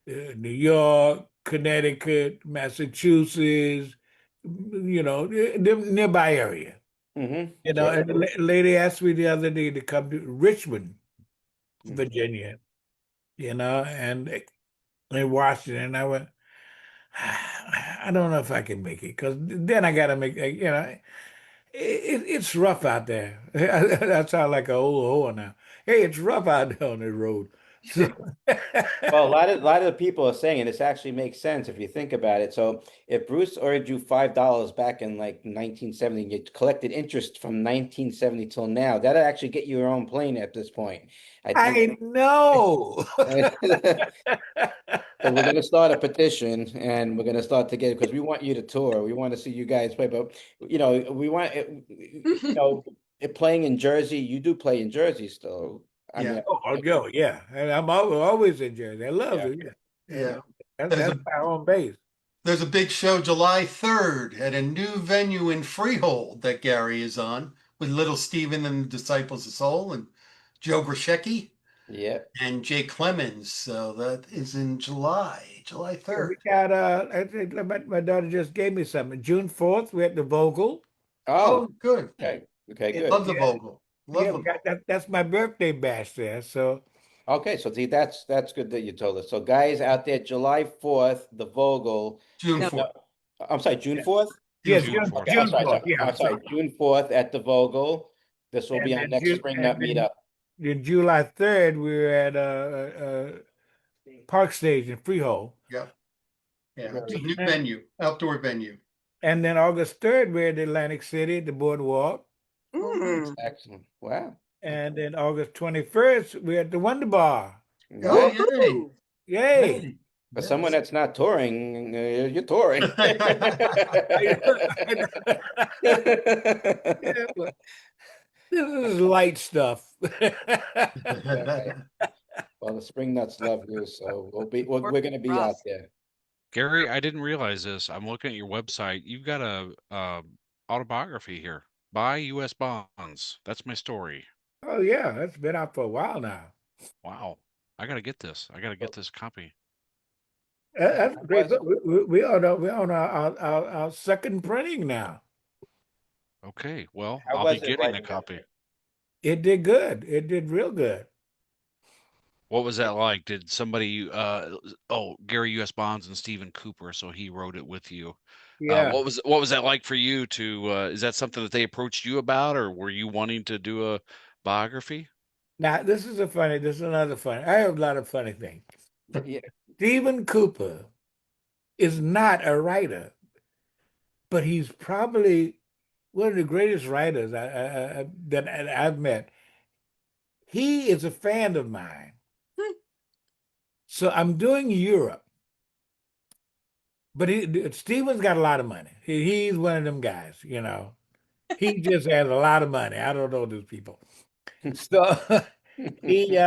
New York, Connecticut, Massachusetts, the nearby area. mm-hmm. And Sure. the lady asked me the other day to come to Richmond, Mm, Virginia, and Washington. I went, I don't know if I can make it because then I got to make, it's rough out there. I sound like an old whore now. Hey, it's rough out there on the road. So, Well, a lot of the people are saying, and this actually makes sense if you think about it. So if Bruce owed you $5 back in like 1970, and you collected interest from 1970 till now, that'll actually get you your own plane at this point. I think. I know. So we're gonna start a petition and we're gonna start to get because we want you to tour. We want to see you guys play, but we want it playing in Jersey. You do play in Jersey still. I Yeah. mean, Yeah. And I'm always in Jersey. I love yeah. it. Yeah. Yeah. There's That's a my home base. there's a big show July 3rd at a new venue in Freehold that Gary is on with Little Steven and the Disciples of Soul and Joe Grishecki Yeah. and Jay Clemens. So that is in July And 3rd. we got I think my daughter just gave me something. June 4th, we're at the Vogel. Oh, Oh, good. okay. Okay, And good. Love the Vogel. Love yeah, the we got Vogel. that's my birthday bash there. So Okay, so see, that's good that you told us. So guys out there, July 4th, the Vogel. June No, 4th. I'm sorry, June yeah, 4th? June yeah, June 4th. fourth. Okay, I'm June sorry, 4th. sorry. Yeah, I'm I'm sorry, sorry. June 4th at the Vogel. This will be And our then next June Spring and Up then meetup. then July 3rd, we were at Park Stage in Freehold. Yeah. Yeah. It's a Very new And, venue, outdoor venue. and then August 3rd, we're at Atlantic City, the boardwalk. Oh, nice. mm. excellent. Wow. And then August 21st, we're at the Wonder Bar. Oh, Nice. yay. Woohoo! Yay. Yay. For someone that's not touring, you're touring. Yeah, but this is light stuff. Okay. Well, the Spring Nuts love you, so we're gonna be out there. Gary, I didn't realize this. I'm looking at your website. You've got a autobiography here. Buy U.S. bonds. That's my story. Oh yeah, that's been out for a while now. Wow. I gotta get this. I gotta get this copy. That's How great. was it? We're on our second printing now. Okay. Well, How I'll be was it getting a writing that copy. book? It did good. It did real good. What was that like? Did somebody Gary U.S. Bonds and Stephen Cooper, so he wrote it with you. Yeah. What was that like for you to is that something that they approached you about, or were you wanting to do a biography? Now this is another funny. I have a lot of funny things. Yeah. Stephen Cooper is not a writer, but he's probably one of the greatest writers that I've met. He is a fan of mine. So I'm doing Europe, but Stephen's got a lot of money. He's one of them guys, you know. He just has a lot of money. I don't know those people. So he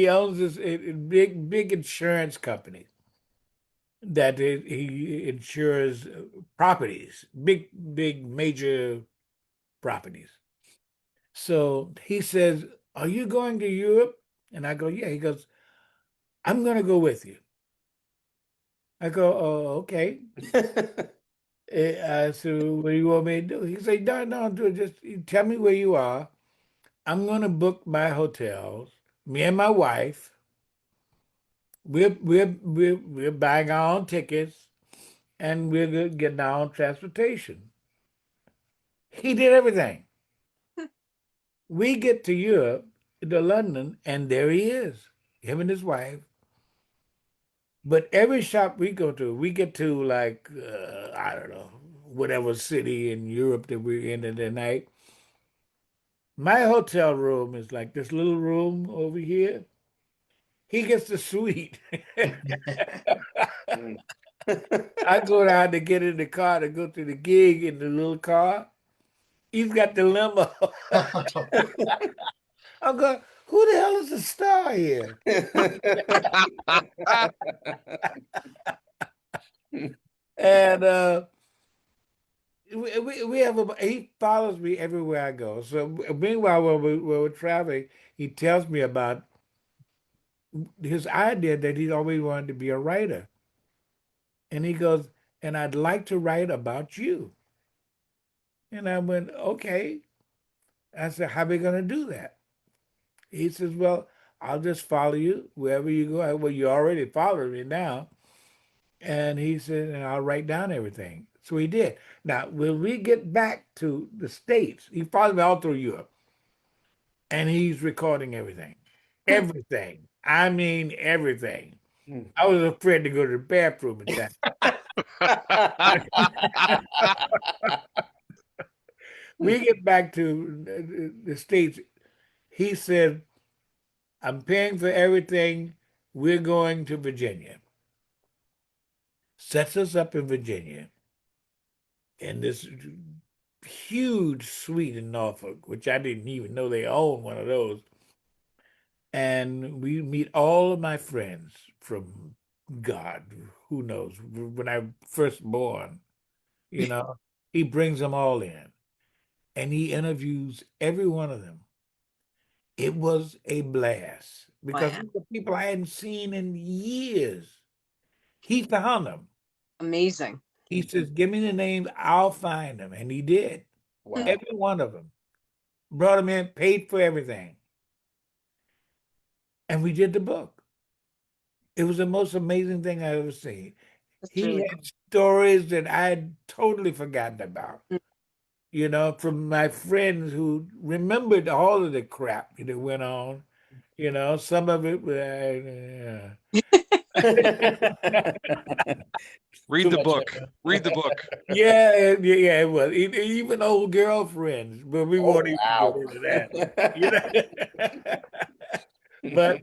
owns this big insurance company that he insures properties, big major properties. So he says, "Are you going to Europe?" And I go, "Yeah." He goes, "I'm going to go with you." I go, "Oh, okay." I said, "What do you want me to do?" He said, "No, do it. Just you tell me where you are. I'm going to book my hotels. Me and my wife. We're buying our own tickets, and we're getting our own transportation." He did everything. We get to Europe, to London, and there he is, him and his wife. But every shop we go to, we get to like I don't know, whatever city in Europe that we're in at the night. My hotel room is like this little room over here. He gets the suite. Mm. I go down to get in the car to go to the gig in the little car. He's got the limo. I'm going, who the hell is the star here? And we have he follows me everywhere I go. So meanwhile, when we're traveling, he tells me about his idea that he's always wanted to be a writer. And he goes, and I'd like to write about you. And I went, okay. I said, how are we going to do that? He says, well, I'll just follow you wherever you go. Well, you already followed me now. And he said, and I'll write down everything. So he did. Now, when we get back to the States, he followed me all through Europe and he's recording everything. Everything. I mean, everything. I was afraid to go to the bathroom at that. We get back to the States. He said, I'm paying for everything. We're going to Virginia. Sets us up in Virginia in this huge suite in Norfolk, which I didn't even know they owned one of those. And we meet all of my friends from God, who knows, when I first born, you know, he brings them all in and he interviews every one of them. It was a blast because Wow. these are people I hadn't seen in years. He found them. Amazing. He says, give me the names, I'll find them. And he did. Wow. Every one of them. Brought them in, paid for everything. And we did the book. It was the most amazing thing I ever seen. That's He really had stories that I had totally forgotten about, cool. you know, from my friends who remembered all of the crap that went on. You know, some of it, Read Too the much. book. Read the book. yeah, it was. Even old girlfriends, but we Oh, won't even get wow. into that. You know?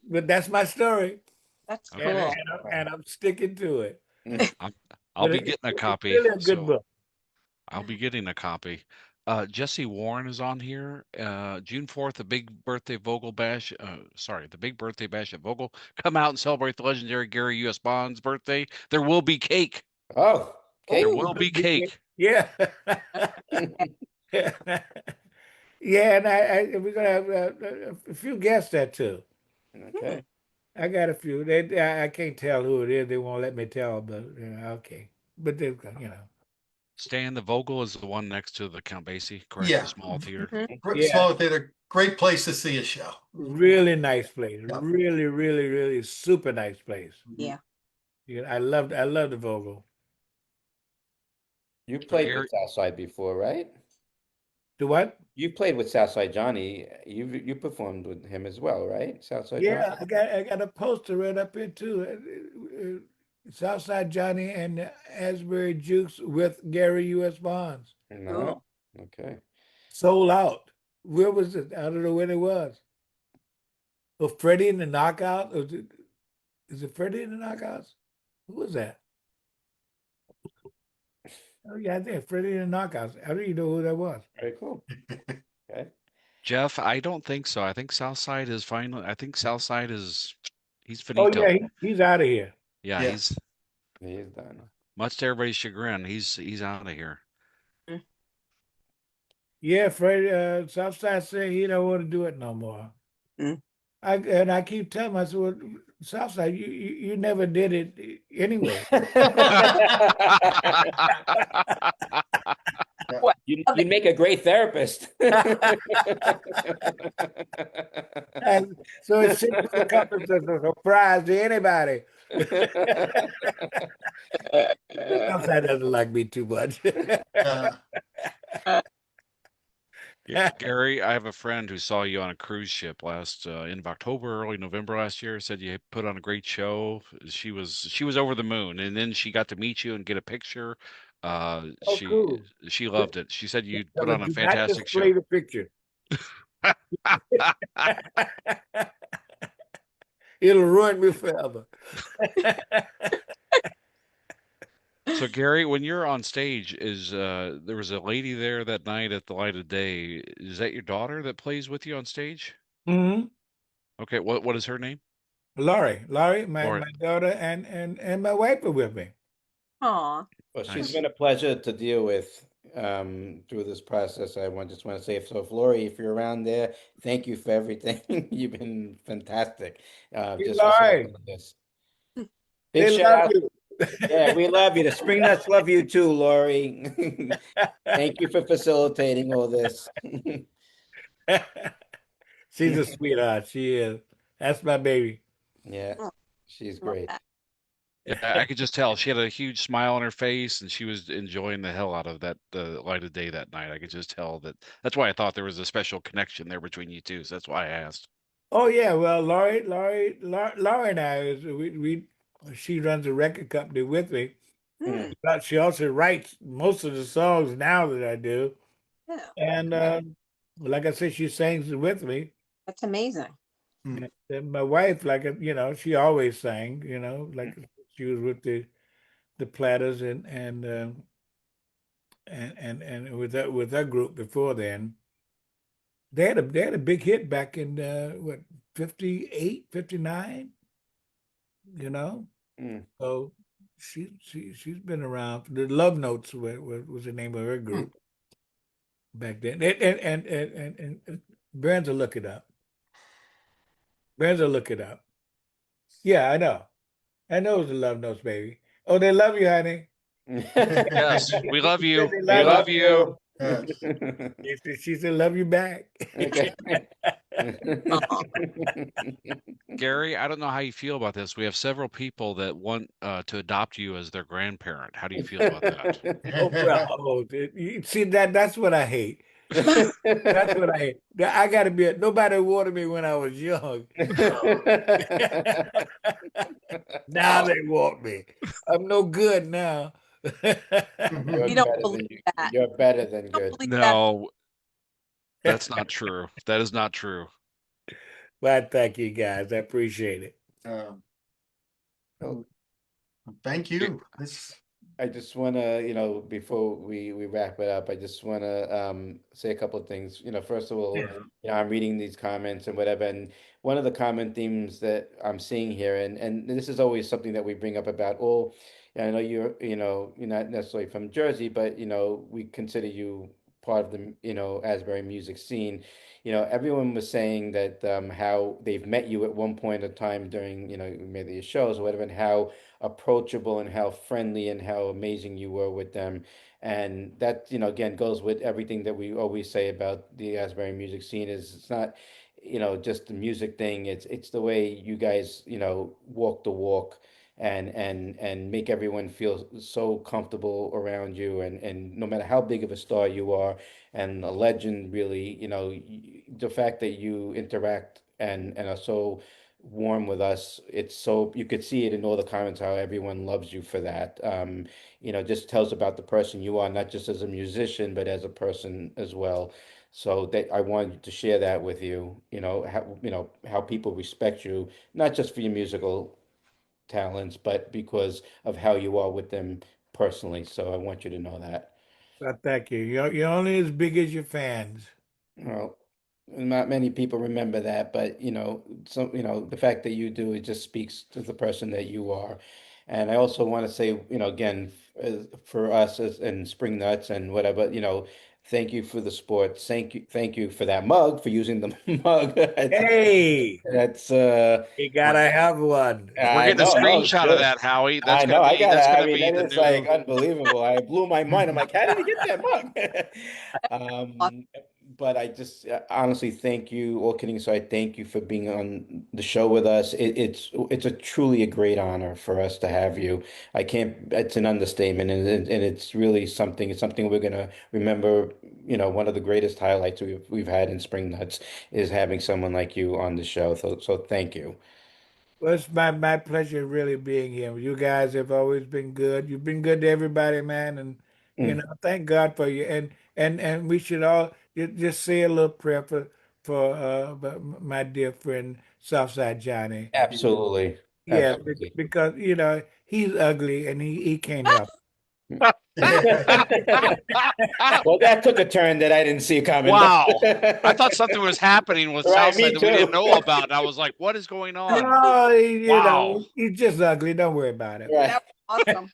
But that's my story. That's Okay. cool. And I'm sticking to it. I'll But be it- getting a it's copy. really a good So book. I'll be getting a copy. Jesse Warren is on here. June 4th, the big birthday Vogel bash. The big birthday bash at Vogel. Come out and celebrate the legendary Gary U.S. Bond's birthday. There will be cake. Oh, There cake. will be cake. Yeah. Yeah, and we're gonna have a few guests there too. Okay. I got a few. I can't tell who it is. They won't let me tell, but okay. But they, Stan, the Vogel is the one next to the Count Basie, correct? Yeah. The small theater. Mhm. Yeah. Small theater, great place to see a show. really nice place. Yeah. Really, really, really super nice place. Yeah. Yeah, I love the Vogel. You played Gary- with Southside before, right? The what? You played with Southside Johnny. You performed with him as well, right? Southside Yeah, Johnny. I got a poster right up here too. Southside Johnny and Asbury Jukes with Gary U.S. Bonds. No. Okay. Sold out. Where was it? I don't know when it was. Oh, Freddie in the Knockout? Is it Freddie in the Knockouts? Who was that? Oh yeah, I think Freddie in the Knockouts. How do you know who that was? Very cool. Okay. Jeff, I don't think so. I think Southside is finally. I think Southside is. He's Oh finito. yeah, he's out of here. Yeah, Yeah. he's He's done. much to everybody's chagrin. He's out of here. Yeah, Freddie Southside said he don't want to do it no more. Mm. I keep telling him, I said, well, Southside, you never did it anyway. What? You make a great therapist. And so it seems to come as a surprise to anybody. Southside doesn't like me too much. Gary, I have a friend who saw you on a cruise ship last end of October, early November last year. Said you put on a great show. She was over the moon, and then she got to meet you and get a picture. Oh, cool. She loved it. She said you put Tell her, on a do not fantastic display show. the picture. It'll ruin me forever. So Gary, when you're on stage, is there was a lady there that night at the light of day? Is that your daughter that plays with you on stage? Hmm. Okay, what is her name? Laurie, Laurie. my daughter and my wife are with me. Aw. Well, she's Nice. been a pleasure to deal with through this process. Just want to say, so if Lori, if you're around there, thank you for everything. You've been fantastic. Hey, Just for Laurie, solving this. Big they shout love out. you. Yeah, we love you. The Spring Nuts love you too, Lori. Thank you for facilitating all this. She's a sweetheart. She is. That's my baby. Yeah, Oh, she's love great. that. Yeah, I could just tell she had a huge smile on her face, and she was enjoying the hell out of that light of day that night. I could just tell that. That's why I thought there was a special connection there between you two. So that's why I asked. Oh yeah, well, Laurie and I she runs a record company with me. Hmm. But she also writes most of the songs now that I do. Yeah, And like I said, she sings with me. that's amazing. And my wife, she always sang, like she was with the Platters and with that group before then. They had a big hit back in what 58, 59, Mm. So she's been around. The Love Notes was the name of her group back then. And Brands will look it up. Brands will look it up. Yeah, I know. I know it's the Love Notes, baby. Oh, they love you, honey. Yes, we love you. They We love you. She said, "Love you back." Okay. Gary, I don't know how you feel about this. We have several people that want to adopt you as their grandparent. How do you feel about that? Oh, well, you see that's what I hate. That's what I hate. I gotta be nobody wanted me when I was young. Now they want me. I'm no good now. You're You don't better believe than that. you're better than Don't good. believe that. No, that's not true. That is not true. But thank you guys. I appreciate it. Well, thank you. This I just want to, before we wrap it up, I just want to say a couple of things. First of all, yeah. I'm reading these comments and whatever, and one of the common themes that I'm seeing here, and this is always something that we bring up about all. I know you're not necessarily from Jersey, but we consider you part of the Asbury music scene. Everyone was saying that how they've met you at one point in time during maybe your shows or whatever, and how approachable and how friendly and how amazing you were with them. And that, again, goes with everything that we always say about the Asbury music scene is it's not, just the music thing. It's the way you guys, walk the walk and make everyone feel so comfortable around you. And no matter how big of a star you are and a legend, really, the fact that you interact and are so warm with us. It's so you could see it in all the comments how everyone loves you for that. Just tells about the person you are, not just as a musician, but as a person as well. So that I wanted to share that with you. How people respect you, not just for your musical talents, but because of how you are with them personally. So I want you to know that. Thank you. You're only as big as your fans. Well, not many people remember that, but the fact that you do, it just speaks to the person that you are. And I also want to say, again, for us as and Spring Nuts and whatever, thank you for the sports. Thank you for that mug, for using the mug. Hey, That's you gotta have one. We're I getting a know, no, it's screenshot of good. that, Howie. I know. I gotta. That's I gonna mean, be that the is like new. unbelievable. I blew my mind. I'm like, how did he get that mug? Awesome. But I just honestly thank you, all kidding aside, thank you for being on the show with us. It's a truly a great honor for us to have you. I can't. It's an understatement, and it's really something. It's something we're gonna remember. One of the greatest highlights we've had in Spring Nuts is having someone like you on the show. So thank you. Well, it's my pleasure really being here. You guys have always been good. You've been good to everybody, man, and Mm, thank God for you. And we should all just say a little prayer for my dear friend Southside Johnny. absolutely. Yeah, Absolutely. because he's ugly and he can't help. Well, that took a turn that I didn't see coming. Wow. I thought something was happening with Right, me Southside that we didn't too. know about. And I was like, what is going on? No, Wow. he's just ugly. Don't worry about it. Right. That was awesome.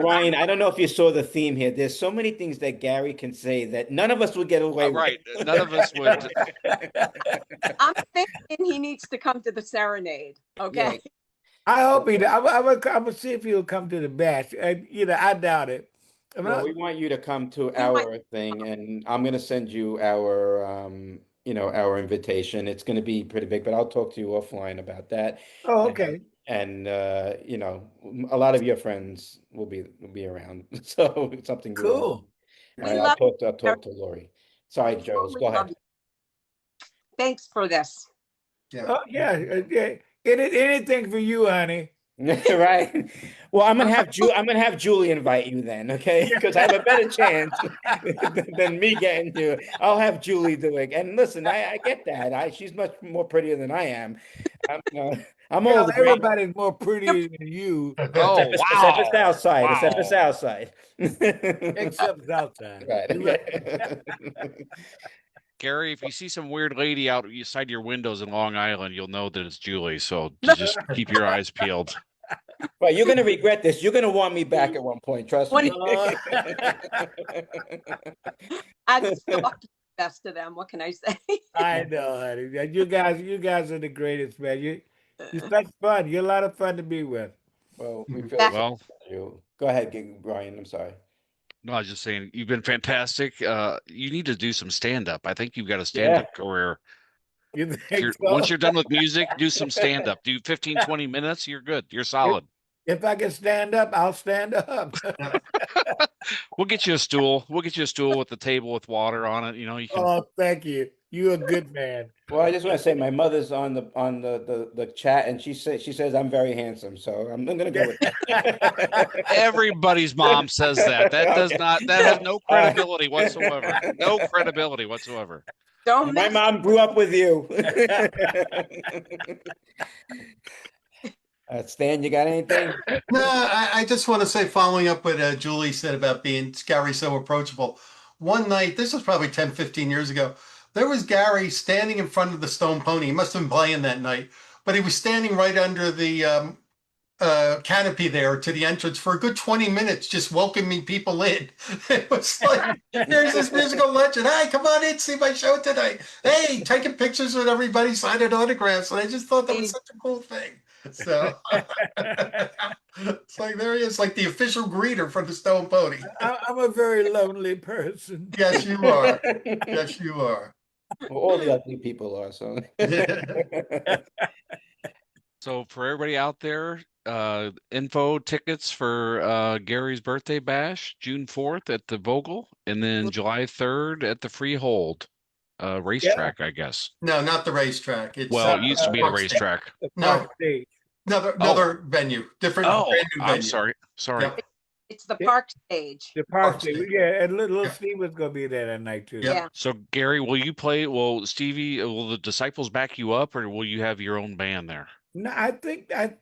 Ryan, I don't know if you saw the theme here. There's so many things that Gary can say that none of us would get away with. Right. None of us would. I'm thinking he needs to come to the serenade. Yeah. Okay. I hope he. I'm gonna see if he'll come to the bash. I doubt it. I mean, Well, we want you to come to We might- our thing, and I'm going to send you our invitation. It's going to be pretty big, but I'll talk to you offline about that. oh, And, okay, a lot of your friends will be around, so it's something you want. cool. All We right, love I'll talk to Lori. Sorry, Joes, we go love ahead. you. Thanks for this. Yeah. Oh yeah, yeah. Anything for you, honey. Right. Well, I'm gonna have Julie invite you then, okay? Because I have a better chance than me getting you. I'll have Julie do it. And listen, I get that. She's much more prettier than I am. I'm old. Right? Everybody's more pretty than you, Oh, Except for wow. Southside. Except for Wow. Southside. except Southside. Right. You look- Gary, if you see some weird lady outside your windows in Long Island, you'll know that it's Julie. So just keep your eyes peeled. Right, you're gonna regret this. You're gonna want me back at one point. Trust When- me. I still talk the best of them. What can I say? I know, honey. You guys are the greatest, man. You're such fun. You're a lot of fun to be with. Well, we feel That- so Well, for you. Go ahead, Brian. I'm sorry. no, I was just saying you've been fantastic. You need to do some stand-up. I think you've got a stand-up career. You think so? Once you're done with music, do some stand-up. Do 15, 20 minutes. You're good. You're solid. If I can stand up, I'll stand up. We'll get you a stool. We'll get you a stool with the table with water on it. You can. Oh, thank you. You're a good man. Well, I just want to say my mother's on the chat, and she says I'm very handsome, so I'm gonna go with that. Everybody's mom says that. That does Okay. not. That has no credibility whatsoever. No credibility whatsoever. Don't My mix. mom grew up with you. Stan, you got anything? No, I just want to say, following up what Julie said about being Gary so approachable. One night, this was probably 10, 15 years ago, there was Gary standing in front of the Stone Pony. He must have been playing that night, but he was standing right under the canopy there to the entrance for a good 20 minutes, just welcoming people in. It was like, here's this musical legend. Hey, come on in, see my show tonight. Hey, taking pictures with everybody, signing autographs. And I just thought that was such a cool thing. So it's like there he is, like the official greeter for the Stone Pony. I'm a very lonely person. Yes, you are. Yes, you are. Well, all the ugly people are, so. So for everybody out there, info tickets for Gary's birthday bash, June 4th at the Vogel, and then July 3rd at the Freehold racetrack, I guess. No, not the racetrack. It's Well, it used to be the Park State. racetrack. The No. Park Stage. Another venue, different Oh, brand new I'm venue. sorry. Yep. It's the Yeah. park stage. The Park Park Stage. Stage. Yeah, and little Yeah. Steve was gonna be there that night too. Yeah. Yeah. So Gary, will you play? Will Stevie? Will the Disciples back you up, or will you have your own band there? No, I think I'm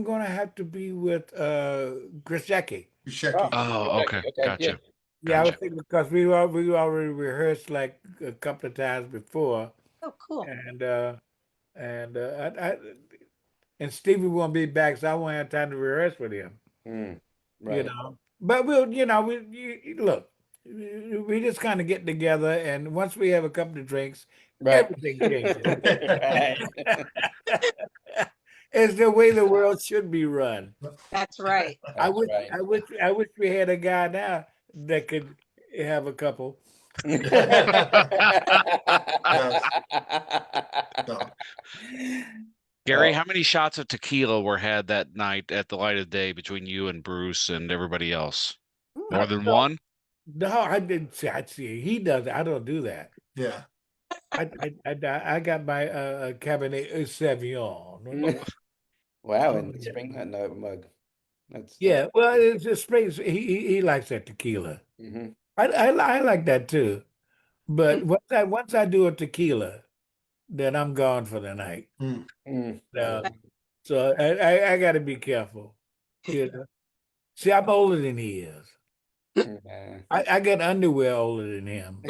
gonna have to be with Grishecki. Shecky. Oh, okay, gotcha. Yeah, I was Gotcha. thinking because we already rehearsed like a couple of times before, Oh, cool. and and Stevie won't be back, so I won't have time to rehearse with him. Mm, You right. know, but look, we just kind of get together, and once we have a couple of drinks, Right. everything changes. Right. It's the way the world should be run. That's right. I That's wish right. I wish we had a guy now that could have a couple. So, Gary, Oh. how many shots of tequila were had that night at the light of day between you and Bruce and everybody else? More than one? No, I didn't see. I see. He does. I don't do that. yeah. I got my Cabernet Sauvignon. Wow, and spring no mug. That's Yeah, well, it's just Springs. He likes that tequila. Mhm. I like that too. But once I do a tequila, then I'm gone for the night. Mm. So I got to be careful. You know? See, I'm older than he is. Yeah. I got underwear older than him.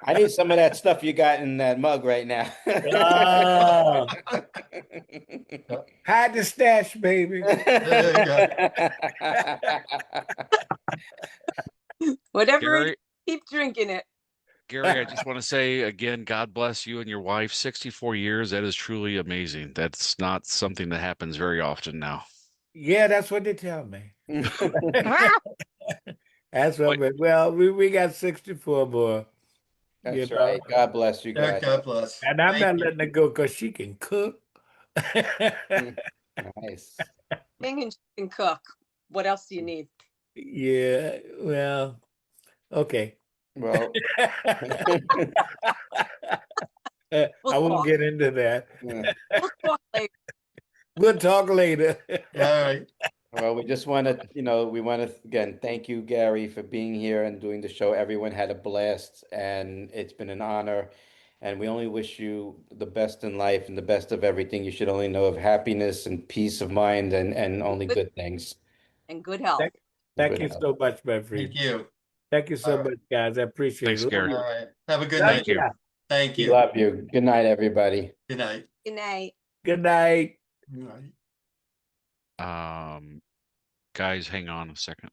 I need some of that stuff you got in that mug right now. Ah, hide the stash, baby. Whatever it Gary, is, keep drinking it. Gary, I just want to say again, God bless you and your wife. 64 years. That is truly amazing. That's not something that happens very often now. Yeah, that's what they tell me. That's what. Well, we got 64 more. That's You know? right. God bless you Yeah, guys. God bless. And I'm Thank not you. letting her go because she can cook. Nice. Sing and she can cook. What else do you need? Yeah, well, okay. Well, I We'll won't talk. get into that. yeah. We'll talk later. We'll talk later. All right. Well, we just want to, we want to again thank you, Gary, for being here and doing the show. Everyone had a blast, and it's been an honor. And we only wish you the best in life and the best of everything. You should only know of happiness and peace of mind and only good things. And good health. Thank Good you health. so much, my friend. Thank you. Thank you so All right. much, guys. I appreciate Thanks, it. Gary. All right. Have a good Love night. you. ya. Thank We you. love you. Good night, everybody. Good night. Good night. Good night. Good night. Guys, hang on a second.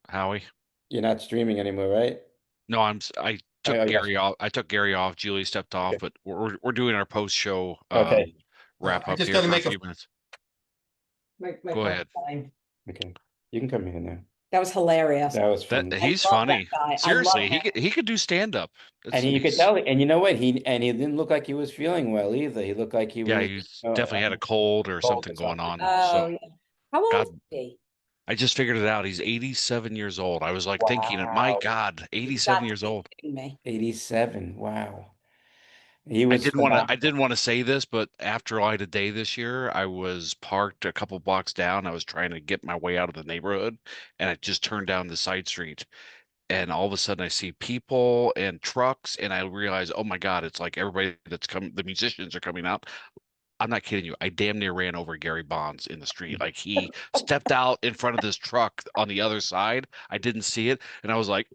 Howie? You're not streaming anymore, right? No, I took Oh, yes. Gary off. I took Gary off. Julie stepped off, Okay. but we're doing our post show Okay. wrap I up just here gotta for a make a- few minutes. My Go phone's ahead. dying. Okay. You can come in now. That was hilarious. That was That fun. he's love that funny. guy. I love Seriously, him. he could do stand up. And you could tell, and you know what? He didn't look like he was feeling well either. He looked like he Yeah, was he definitely had a cold or cold or something going on. something. Oh, So yeah. How old God, is he? I just figured it out. He's 87 years old. I was like thinking, my Wow. God, You've 87 got years to be old. kidding me. 87. Wow. He I was didn't phenomenal. want to say this, but after Light of Day this year, I was parked a couple blocks down. I was trying to get my way out of the neighborhood, and I just turned down the side street. and all of a sudden I see people and trucks, and I realize, oh my God, it's like everybody that's come, the musicians are coming out. I'm not kidding you. I damn near ran over Gary Bonds in the street. Like he stepped out in front of this truck on the other side. I didn't see it, and I was like,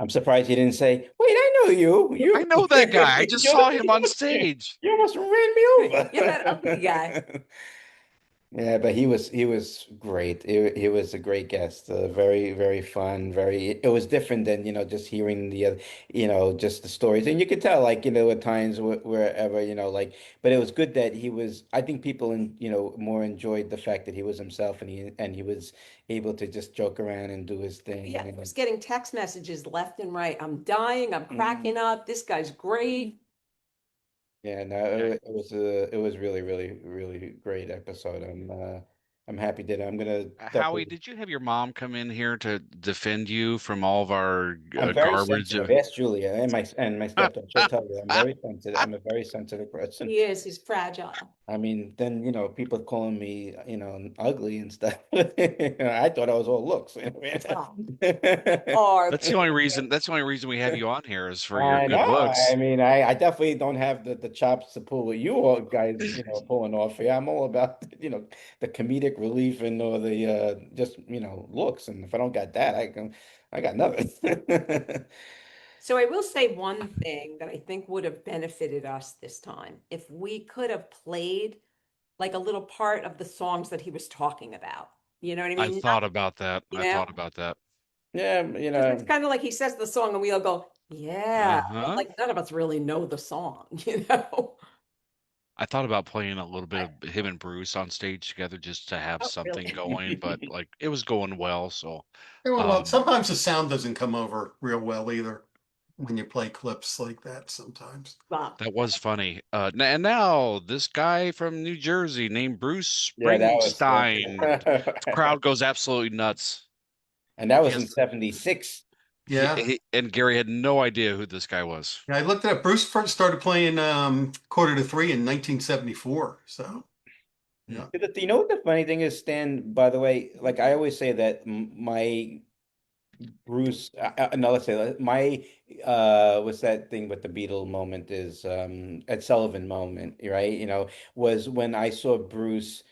I'm surprised you didn't say, "Wait, I know you. I know that guy. I just saw him on stage. You almost ran me over." You're that ugly guy. Yeah, but he was great. He was a great guest. Very very fun. Very. It was different than just hearing the other, just the stories. And you could tell like at times wherever like. But it was good that he was. I think people more enjoyed the fact that he was himself and he was able to just joke around and do his thing. Yeah, I was getting text messages left and right. I'm dying. I'm cracking up. This guy's great. Yeah, no, Yeah. it was really, really, really great episode. I'm happy that I'm gonna Howie, definitely. did you have your mom come in here to defend you from all of our I'm very garbage? sensitive. Ask Julia and my stepdad. She'll tell you I'm very sensitive. I'm a very sensitive person. He is. He's fragile. I mean, then people calling me ugly and stuff. I thought I was all looks. Or That's the only reason. That's the only reason we have you on here is for your I good know. I looks. mean, I definitely don't have the chops to pull what you all guys, pulling off here. I'm all about, the comedic relief and or the just, looks. And if I don't got that, I got nothing. So I will say one thing that I think would have benefited us this time. If we could have played like a little part of the songs that he was talking about. You know what I I mean? thought about that. You I know, thought about that. Yeah, because it's kind of like he says the song and we all go, yeah, but Uh-huh. like none of us really know the song, you know? I thought about playing a little bit of him and Bruce on stage together just to have Oh, something really? going, but like it was going well, so Yeah, well, um sometimes the sound doesn't come over real well either when you play clips like that sometimes. Well, that was funny. And now this guy from New Jersey named Bruce Yeah, that was Springsteen. The crowd goes absolutely nuts. and that was in Yes. 76. Yeah. And Gary had no idea who this guy was. Yeah, I looked it up. Bruce first started playing quarter to three in 1974. So, yeah. You know what the funny thing is, Stan, by the way, like I always say that my Bruce, no, let's say my what's that thing with the Beatle moment is Ed Sullivan moment, right? Was when I saw Bruce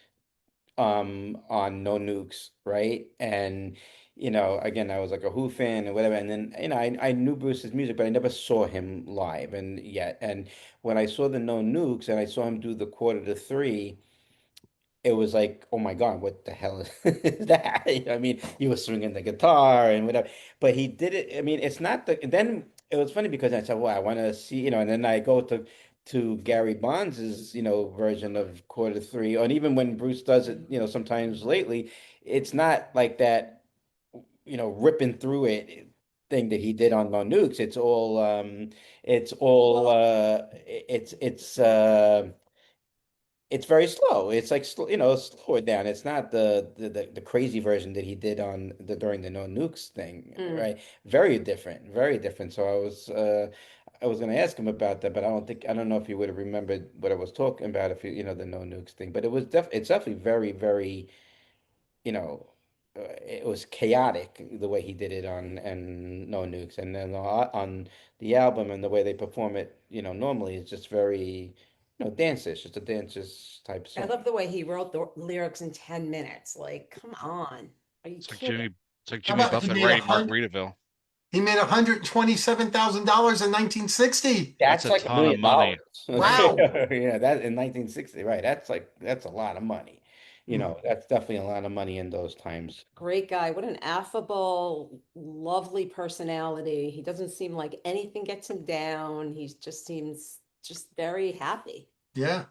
on No Nukes, right? And again, I was like a Who fan and whatever, and then I knew Bruce's music, but I never saw him live and yet. And when I saw the No Nukes and I saw him do the quarter to three, it was like, oh my God, what the hell is that? I mean, he was swinging the guitar and whatever, but he did it. I mean, it's not the. Then it was funny because I said, well, I want to see, and then I go to Gary Bonds's, version of quarter three, and even when Bruce does it, sometimes lately, it's not like that, ripping through it thing that he did on No Nukes. It's very slow. It's like slow it down. It's not the crazy version that he did on during the No Nukes thing, right? Very different, very different. So I was going to ask him about that, but I don't know if he would have remembered what I was talking about if the No Nukes thing. But it's definitely very very it was chaotic the way he did it on and No Nukes, and then on the album and the way they perform it, normally it's just very, dance-ish. It's a dance type I song. love the way he wrote the lyrics in 10 minutes. Like, come on. Are you It's like kidding? Jimmy How about Buffett writing Margaritaville. he made $127,000 in 1960? That's That's a like $1 ton of million. money. Wow. Yeah, that in 1960, right? That's a lot of money. That's definitely a lot of money in those times. Great guy. What an affable, lovely personality. He doesn't seem like anything gets him down. He just seems just very happy. Yeah.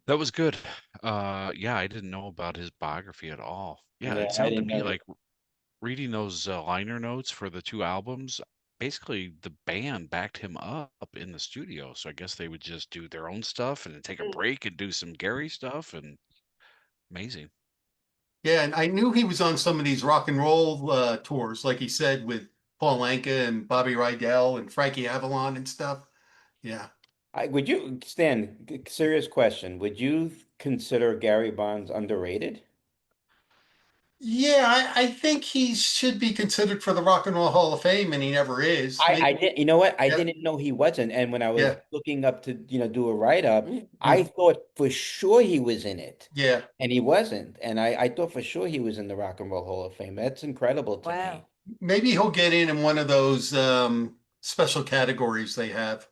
That was good. Yeah, I didn't know about his biography at all. Yeah, Yeah, it I sounded to didn't me know. like reading those liner notes for the two albums. Basically, the band backed him up in the studio, so I guess they would just do their own stuff and then take a break and do some Gary stuff, and amazing. Yeah. And I knew he was on some of these rock and roll tours, like he said, with Paul Anka and Bobby Rydell and Frankie Avalon and stuff. Yeah. Would you, Stan, serious question. Would you consider Gary Bonds underrated? Yeah, I think he should be considered for the Rock and Roll Hall of Fame, and he never is. I Maybe, did, you know what? I yeah, didn't know he wasn't. And when I was yeah, looking up to, do a write-up, I mm, thought for sure he was in it. yeah. And he wasn't. And I thought for sure he was in the Rock and Roll Hall of Fame. That's incredible to Wow. me. Maybe he'll get in one of those special categories they have,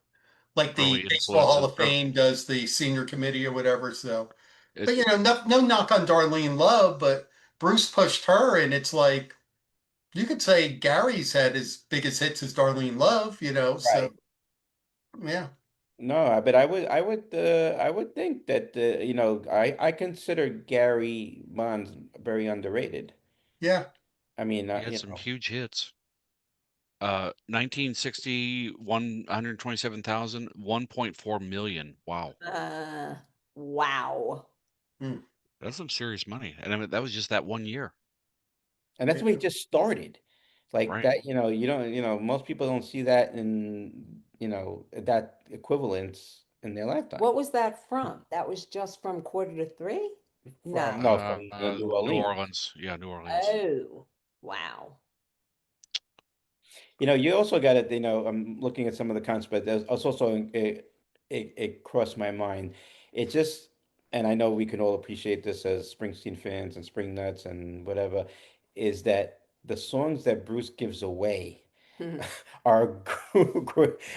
like Early the Baseball Hall influences. of Fame does the senior committee or whatever. So, It, but no knock on Darlene Love, but Bruce pushed her, and it's like you could say Gary's had his biggest hits as Darlene Love. So Right. yeah, No, but I would think that I consider Gary Bonds very underrated. yeah, I mean, he had some huge hits. 1960, 127,000, 1.4 million. Wow. Wow. mm, That's some serious money. And I mean, that was just that 1 year. and that's yeah. when he just started. Like Right. that, you don't, most people don't see that in, that equivalence in their lifetime. What was that from? That was just from quarter to three? From No. no, from New New Orleans. Orleans. Yeah, New Orleans. Oh, wow. You also got it, I'm looking at some of the concepts, but there's also it crossed my mind. It just, and I know we can all appreciate this as Springsteen fans and Spring Nuts and whatever, is that the songs that Bruce gives away are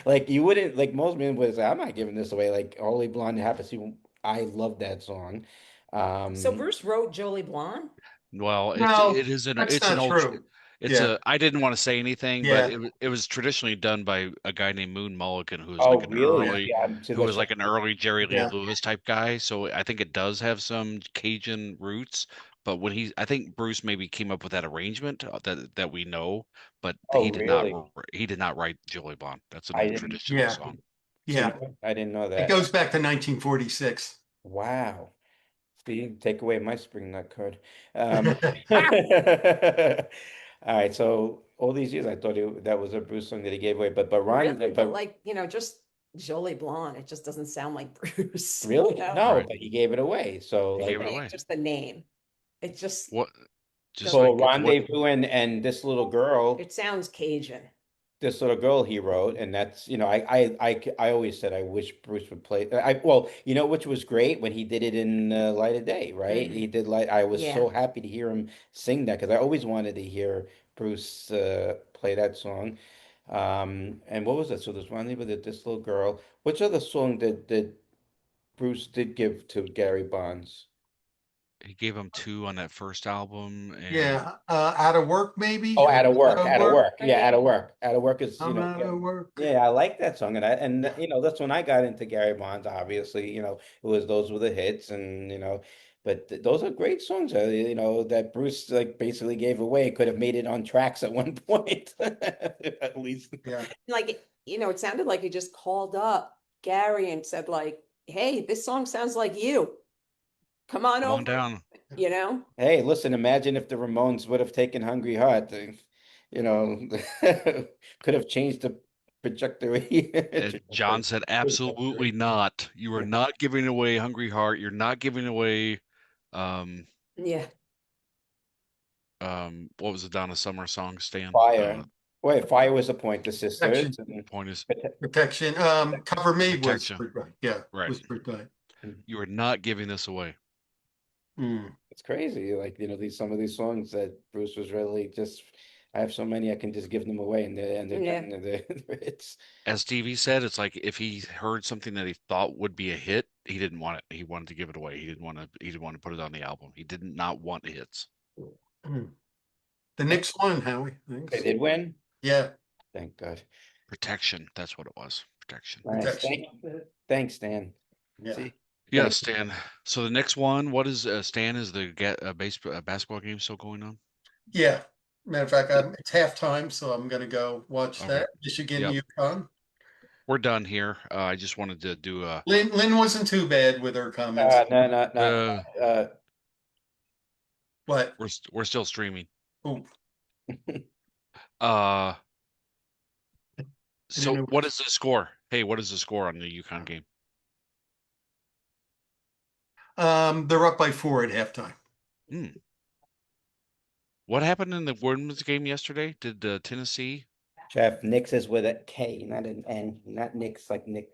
like you wouldn't like most men would say, I'm not giving this away. Like Holy Blonde happens to, I love that song. So Um, Bruce wrote Jolie Blonde? Well, No, that's it's an not old true. it's Yeah, a I didn't want to say anything, but yeah, it was traditionally done by a guy named Moon Mulligan oh, really? yeah, See, see, who was that's like an early Jerry Lee yeah, Lewis type guy. So I think it does have some Cajun roots, but I think Bruce maybe came up with that arrangement that we know, but oh, really? he did not write Jolie Bond. That's an I old didn't. traditional yeah, song. See, yeah. no, I didn't know It that. goes back to 1946. Wow. See, take away my spring nut card. Um, all right. So all these years, I thought that was a Bruce song that he gave away, but Ron, Really? But but like, just Jolie Blonde, it just doesn't sound like Bruce, really, no, Right. but he gave it away. So He The gave it like, name, away. just the name. It just What just doesn't, so what Rendezvous and it sounds Cajun. this little girl he wrote, and that's I always said I wish Bruce would play. Well, which was great when he did it in Light of Day, right? He did Light. I was Yeah. so happy to hear him sing that because I always wanted to hear Bruce play that song. And what was it? So there's Rendezvous with this little girl. Which other song did Bruce did give to Gary Bonds? he gave him two on that first album, and Yeah, out of work maybe. Oh, out of Out work, of out of work. work. Yeah, out Yeah. of work. Out of work is, I'm out yeah, of work. yeah, I like that song. And that's when I got into Gary Bonds, obviously, it was those were the hits and but those are great songs, that Bruce like basically gave away, could have made it on tracks at one point. At least. Yeah, Like, it sounded like he just called up Gary and said like, hey, this song sounds like you. Come on come on over, down. you know? Hey, listen, imagine if the Ramones would have taken Hungry Heart, you know, could have changed the trajectory. John said, absolutely not. You are not giving away Hungry Heart. You're not giving away, um, Yeah. what was the Donna Summer song, Stan? Fire. Wait, Fire was the Pointer protection, Sisters. And Point is protection. Cover me was protection. right. Yeah, Right. was right. You are not giving this away. Mm. it's crazy. Like, some of these songs that Bruce was really just, I have so many, I can just give them away and they're Yeah. done. It's As Stevie said, it's like if he heard something that he thought would be a hit, he didn't want it. He wanted to give it away. He didn't want to put it on the album. He did not want hits. Mm. The next one, Howie. they Thanks. did win. Yeah, Thank God. Protection. That's what it was. Protection. Nice. protection. Thanks, Stan. Yeah. See, Yes, thank Stan. So the next one, what is Stan? Is the basketball game still going on? Yeah. Matter of fact, it's halftime, so I'm gonna go watch Okay. that. Michigan, Yep. UConn. We're done here. I just wanted to do a Lynn wasn't too bad with her comments. No, no, no. What? we're still streaming. Oh, Uh didn't so know. what is the score? Hey, what is the score on the UConn game? They're up by 4 at halftime. Hmm. What happened in the women's game yesterday? Did Tennessee? Jeff, Nix is with a K, not an N, not Nix like Nick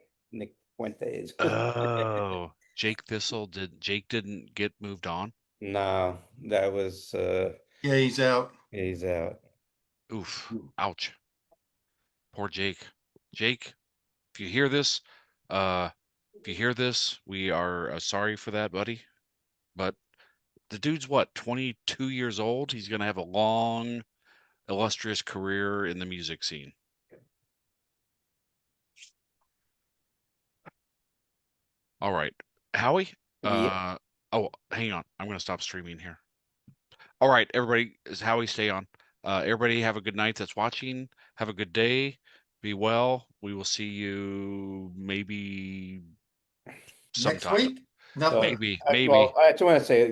Fuentes. Oh, Jake didn't get moved on? No, that was Yeah, he's out. he's out. Oof. Ouch. Poor Jake. Jake, if you hear this, we are sorry for that, buddy. But the dude's what, 22 years old? He's gonna have a long, illustrious career in the music scene. All right, Howie. Yeah. Oh, hang on. I'm gonna stop streaming here. All right, everybody. Is Howie stay on? Everybody have a good night that's watching. Have a good day. Be well. We will see you maybe Next sometime. week? No. Maybe. Well, I just want to say,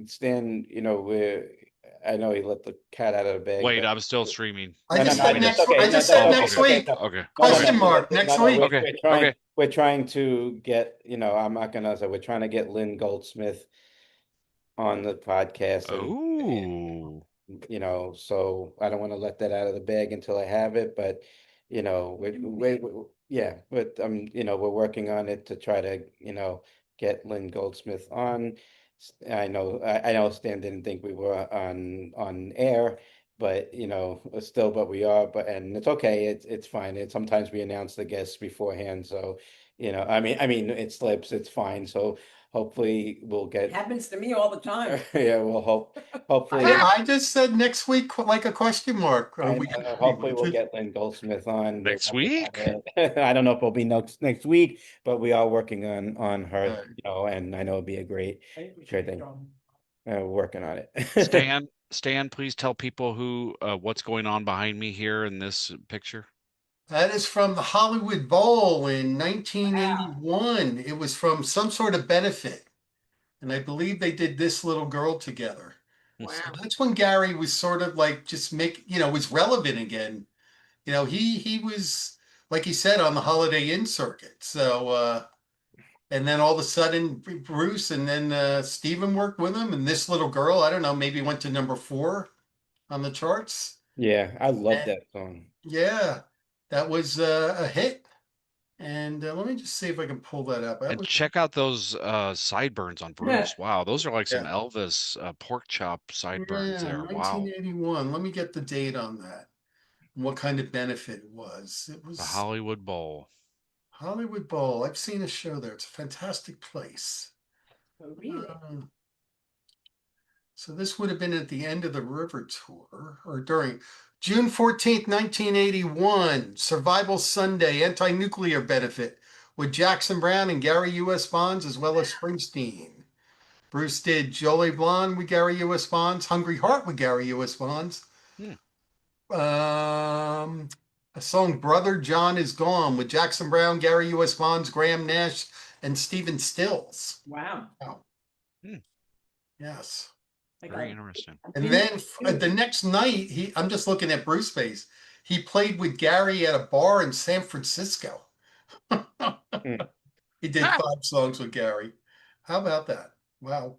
Stan, I know he let the cat out of the bag. Wait, but- I'm still streaming. I just no, said no, next. that's okay. I just No, said that's next okay. week. Okay. Question mark. Next week. We're, Okay, we're trying, okay. we're trying to get, I'm not gonna say, we're trying to get Lynn Goldsmith on the podcast, Oh. so I don't want to let that out of the bag until I have it, but yeah, but we're working on it to try to, get Lynn Goldsmith on. I know Stan didn't think we were on air, but but we are, and it's okay, it's fine. Sometimes we announce the guests beforehand, so I mean it slips, it's fine. So hopefully we'll It get happens to me all the time. yeah, well hopefully I just said next week like a question mark. hopefully we'll get Lynn Goldsmith on. We're Next working week? on it. I don't know if it'll be next week, but we are working on her, Right. and I know it'll be a great thing. Working on it. Stan, please tell people what's going on behind me here in this picture. That is from the Hollywood Bowl in 1981. It was from some sort of benefit. And I believe they did This Little Girl together. Wow. So that's when Gary was sort of like just was relevant again. He was, like he said, on the Holiday Inn circuit. So, and then all of a sudden, Bruce and then Steven worked with him. And This Little Girl, I don't know, maybe went to number 4 on the charts. Yeah, I love that song. Yeah, that was a hit. And let me just see if I can pull that up. And check out those sideburns on Bruce. Wow, those are like some Yeah. Elvis pork chop sideburns Yeah, there. Wow. 1981. Let me get the date on that. And what kind of benefit it was. It was The Hollywood Bowl. Hollywood Bowl. I've seen a show there. It's a fantastic place. Oh, really? So this would have been at the end of the River Tour or during June 14th, 1981, Survival Sunday anti-nuclear benefit with Jackson Browne and Gary U.S. Bonds as well as Springsteen. Bruce did Jolie Blonde with Gary U.S. Bonds, Hungry Heart with Gary U.S. Bonds. A song Brother John Is Gone with Jackson Browne, Gary U.S. Bonds, Graham Nash, and Stephen Stills. Wow. Yes. Very interesting. And then the next night, I'm just looking at Bruce face. He played with Gary at a bar in San Francisco. He did 5 songs with Gary. How about that? Wow.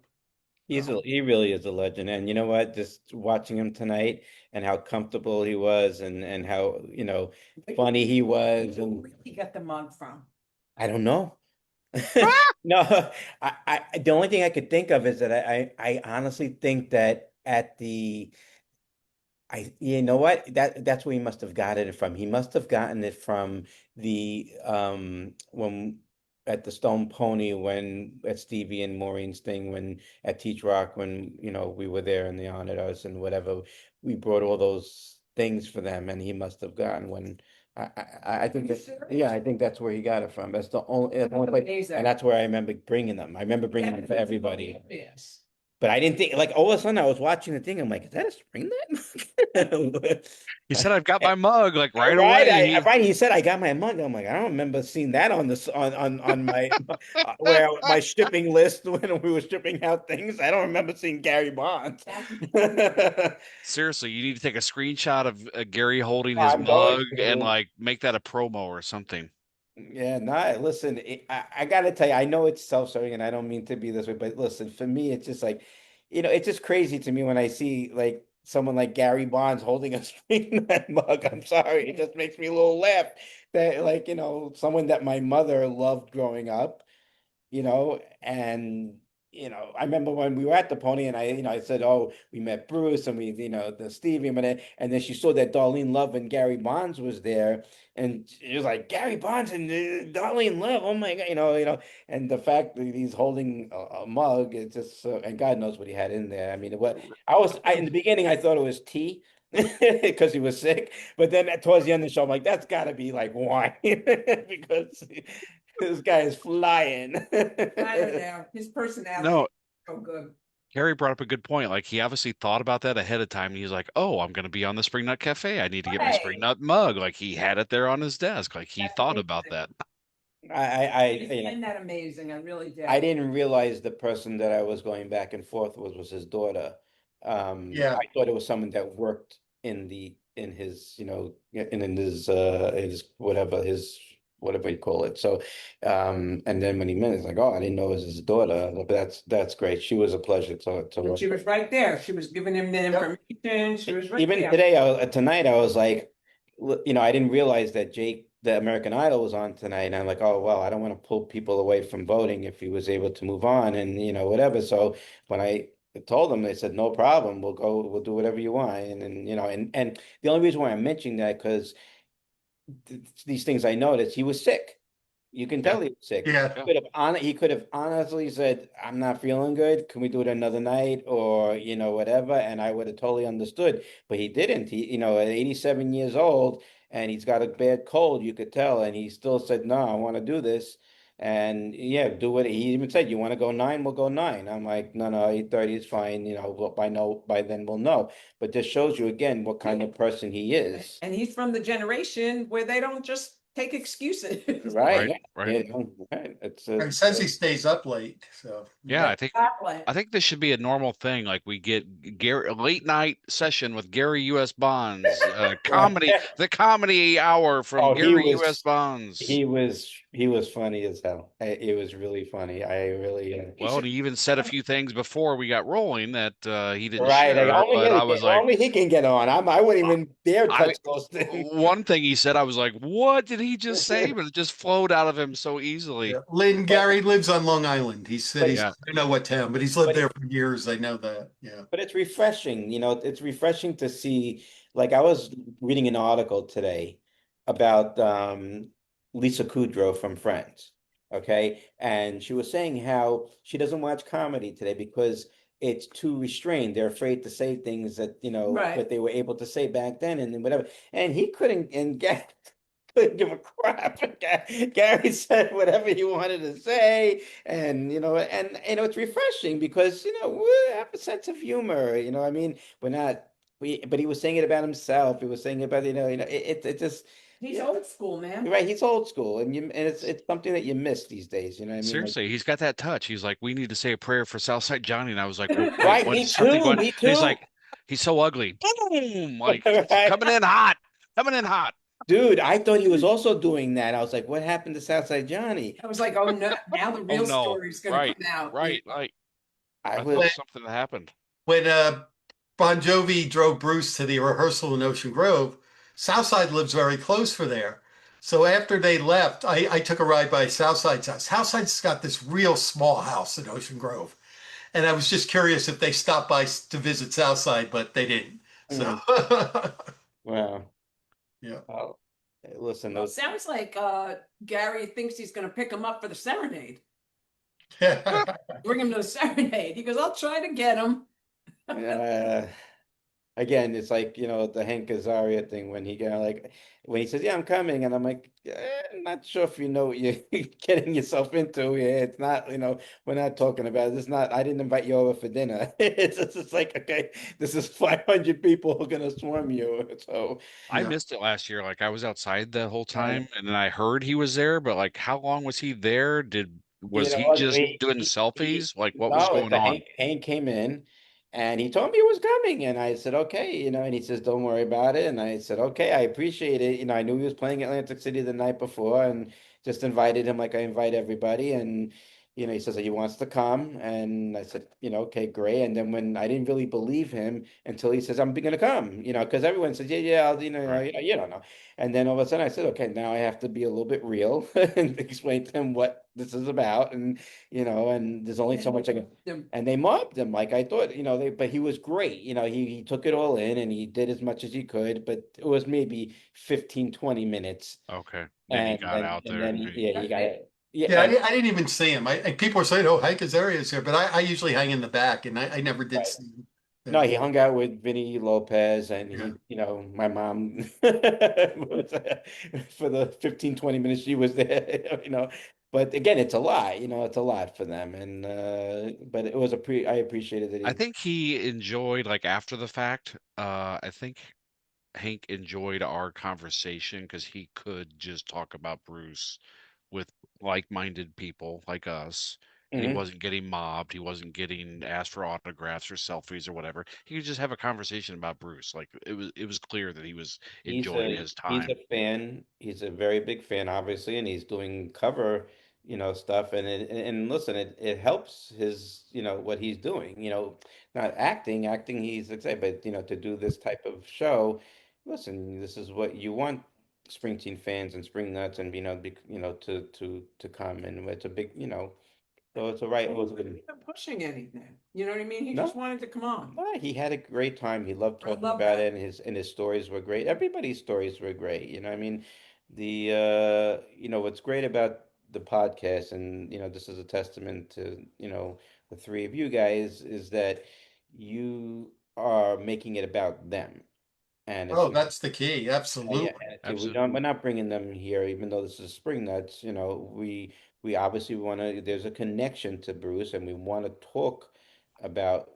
He really is a legend. And you know what? Just watching him tonight and how comfortable he was and how, funny he was. And Where did he got the mug from? I don't know. No, the only thing I could think of is that I honestly think that you know what? That's where he must have gotten it from. He must have gotten it from the when at the Stone Pony, when at Stevie and Maureen's thing, when at Teach Rock, when we were there and they honored us and whatever, we brought all those things for them, and he must have gotten when I think I think that's where he got it from. That's the only place, Amazing. and that's where I remember bringing them. I remember bringing them for everybody. Yes. But I didn't think, like, all of a sudden I was watching the thing. I'm like, is that a string then? He said, "I've got my mug," like right Right, away. right. He said, "I got my mug." I'm like, I don't remember seeing that on this on my where my shipping list when we were shipping out things. I don't remember seeing Gary Bonds. Seriously, you need to take a screenshot of Gary holding his I'm going mug to. and like make that a promo or something. Yeah, listen, I gotta tell you, I know it's self-serving and I don't mean to be this way, but listen, for me, it's just like it's just crazy to me when I see like someone like Gary Bonds holding a spring nut mug. I'm sorry, it just makes me a little laugh that like, someone that my mother loved growing up, and I remember when we were at the Pony and I said, oh, we met Bruce and we, the Stevie, and then she saw that Darlene Love and Gary Bonds was there, and she was like, Gary Bonds and Darlene Love, oh my God, and the fact that he's holding a mug, it's just and God knows what he had in there. I mean, in the beginning I thought it was tea. Because he was sick, but then towards the end of the show, I'm like, that's got to be like wine because this guy is flying. I don't know. His personality No, is so good. Gary brought up a good point. Like he obviously thought about that ahead of time. He's like, "Oh, I'm going to be on the Spring Nut Cafe. I need to get my Spring Right. Nut mug." Like he had it there on his desk. Like he That's thought amazing. about that. I Isn't that amazing? I really did. I didn't realize the person that I was going back and forth with was his daughter. Yeah. I thought it was someone that worked in his, in his whatever you call it. So, and then when he met, it's like, oh, I didn't know it was his daughter. But that's great. She was a pleasure to And work she was right there. She was giving him the information. She was right even there. today, tonight, I was like, I didn't realize that Jake, the American Idol, was on tonight, and I'm like, oh well, I don't want to pull people away from voting if he was able to move on, and whatever. So when I told them, they said no problem, we'll do whatever you want, and the only reason why I'm mentioning that because these things I noticed, he was sick. You can tell he was sick. Yeah. He could have honestly said, I'm not feeling good. Can we do it another night or, whatever? And I would have totally understood. But he didn't. He, at 87 years old and he's got a bad cold, you could tell. And he still said, no, I want to do this. And yeah, do what he even said, you want to go 9, we'll go 9. I'm like, no, 8:30 is fine. By then we'll know. But this shows you again what kind of person he is. And he's from the generation where they don't just take excuses. Right. Right. Yeah, right. He says he stays up late. So Yeah, Exactly. I think this should be a normal thing. Like we get Gary a late night session with Gary U.S. Bonds, the comedy hour from Oh, Gary U.S. Bonds. he was funny as hell. It was really funny. I really Well, and he even said a few things before we got rolling that he didn't right. share, but I was like, only he can get on. I wouldn't even dare I touch those things. one thing he said, I was like, what did he just say? But it just flowed out of him so easily. yeah. Lynn Gary lives on Long Island. He said But he's Yeah. I don't know what town, but he's lived But there for years. I know that. Yeah. But it's refreshing, it's refreshing to see. Like I was reading an article today about Lisa Kudrow from Friends, okay? And she was saying how she doesn't watch comedy today because it's too restrained. They're afraid to say things that, Right. that they were able to say back then and then whatever. And he couldn't and get couldn't give a crap. Gary said whatever he wanted to say, and it's refreshing because we have a sense of humor. I mean, we're not. But he was saying it about himself. He was saying about it just He's old school, man. right. He's old school, and it's something that you miss these days. You know what I mean? Like, Seriously, he's got that touch. He's like, we need to say a prayer for Southside Johnny. And I was like, well, wait, right. what Me is something too. going? Me And he's too. like, he's so ugly. Boom! Like Right. coming in hot. Coming in hot. Dude, I thought he was also doing that. I was like, what happened to Southside Johnny? I was like, oh no, now the real no. story's gonna Right. come out. Right. Like I I thought was. it was something that happened. When Bon Jovi drove Bruce to the rehearsal in Ocean Grove, Southside lives very close for there. So after they left, I took a ride by Southside's house. Southside's got this real small house in Ocean Grove. And I was just curious if they stopped by to visit Southside, but they didn't. So, Well, yeah. oh, listen, Well, it those. sounds like Gary thinks he's gonna pick him up for the serenade. Bring him to the serenade. He goes, I'll try to get him. Again, it's like, the Hank Azaria thing when when he says, yeah, I'm coming. And I'm like, I'm not sure if you know what you're getting yourself into. Yeah, it's not, we're not talking about it. It's not, I didn't invite you over for dinner. It's like, okay, this is 500 people who are going to swarm you. So I Yeah. missed it last year. Like I was outside the whole time, and then I heard he was there. But like, how long was he there? Was he just doing selfies? Like, what was no, going on? Hank came in and he told me it was coming. And I said, okay, and he says, don't worry about it. And I said, okay, I appreciate it. I knew he was playing Atlantic City the night before and just invited him like I invite everybody. And, he says that he wants to come, and I said, okay, great. And then when I didn't really believe him until he says, I'm going to come, because everyone says, yeah, yeah, Right. you don't know. And then all of a sudden I said, okay, now I have to be a little bit real and explain to him what this is about. And, and there's only so much I can. And they mobbed him like I thought, but he was great. He took it all in and he did as much as he could, but it was maybe 15, 20 minutes. Okay. Then he got out And there. then, yeah, he got it. Yeah, Yeah, I didn't even see him. People were saying, "Oh, Hank Azaria's here," but I usually hang in the back, and I never did right. see him. No, he hung out with Vinny Lopez and Yeah. my mom for the 15, 20 minutes she was there, But again, it's a lot, it's a lot for them. And but it was I appreciated that I he think he enjoyed, like, after the fact, I think Hank enjoyed our conversation because he could just talk about Bruce with like-minded people like us, and he Mhm. wasn't getting mobbed. He wasn't getting asked for autographs or selfies or whatever. He could just have a conversation about Bruce. Like, it was clear that he was enjoying his He's a time. fan. He's a very big fan, obviously, and he's doing cover, stuff. And listen, it helps his, what he's doing. Not acting. Acting, he's excited, but to do this type of show, listen, this is what you want Springsteen fans and Spring Nuts and to come, and it's a big, so it's a right. It was a good. Even pushing anything. You know what I mean? He No. just wanted to come on. Well, he had a great time. He loved I talking love about that. it, and his stories were great. Everybody's stories were great. I mean, the what's great about the podcast, and this is a testament to the three of you guys, is that you are making it about them, and it's Oh, that's the key. yeah, Absolutely. Absolutely. we're not bringing them here, even though this is Spring Nuts. We obviously want to. There's a connection to Bruce, and we want to talk about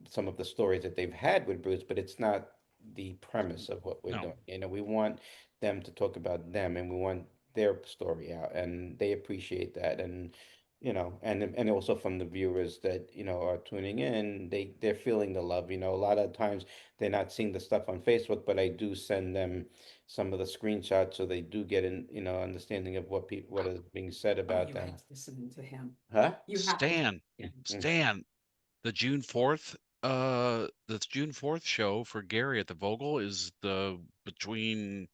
some of the stories that they've had with Bruce, but it's not the premise of what we're No. doing. We want them to talk about them, and we want their story out, and they appreciate that, and and also from the viewers that are tuning in, they're feeling the love. A lot of times they're not seeing the stuff on Facebook, but I do send them some of the screenshots so they do get an understanding of what is being said Oh, about you them. have to listen to him. Huh? You have to Stan, Stan, the June 4th show for Gary at the Vogel is the between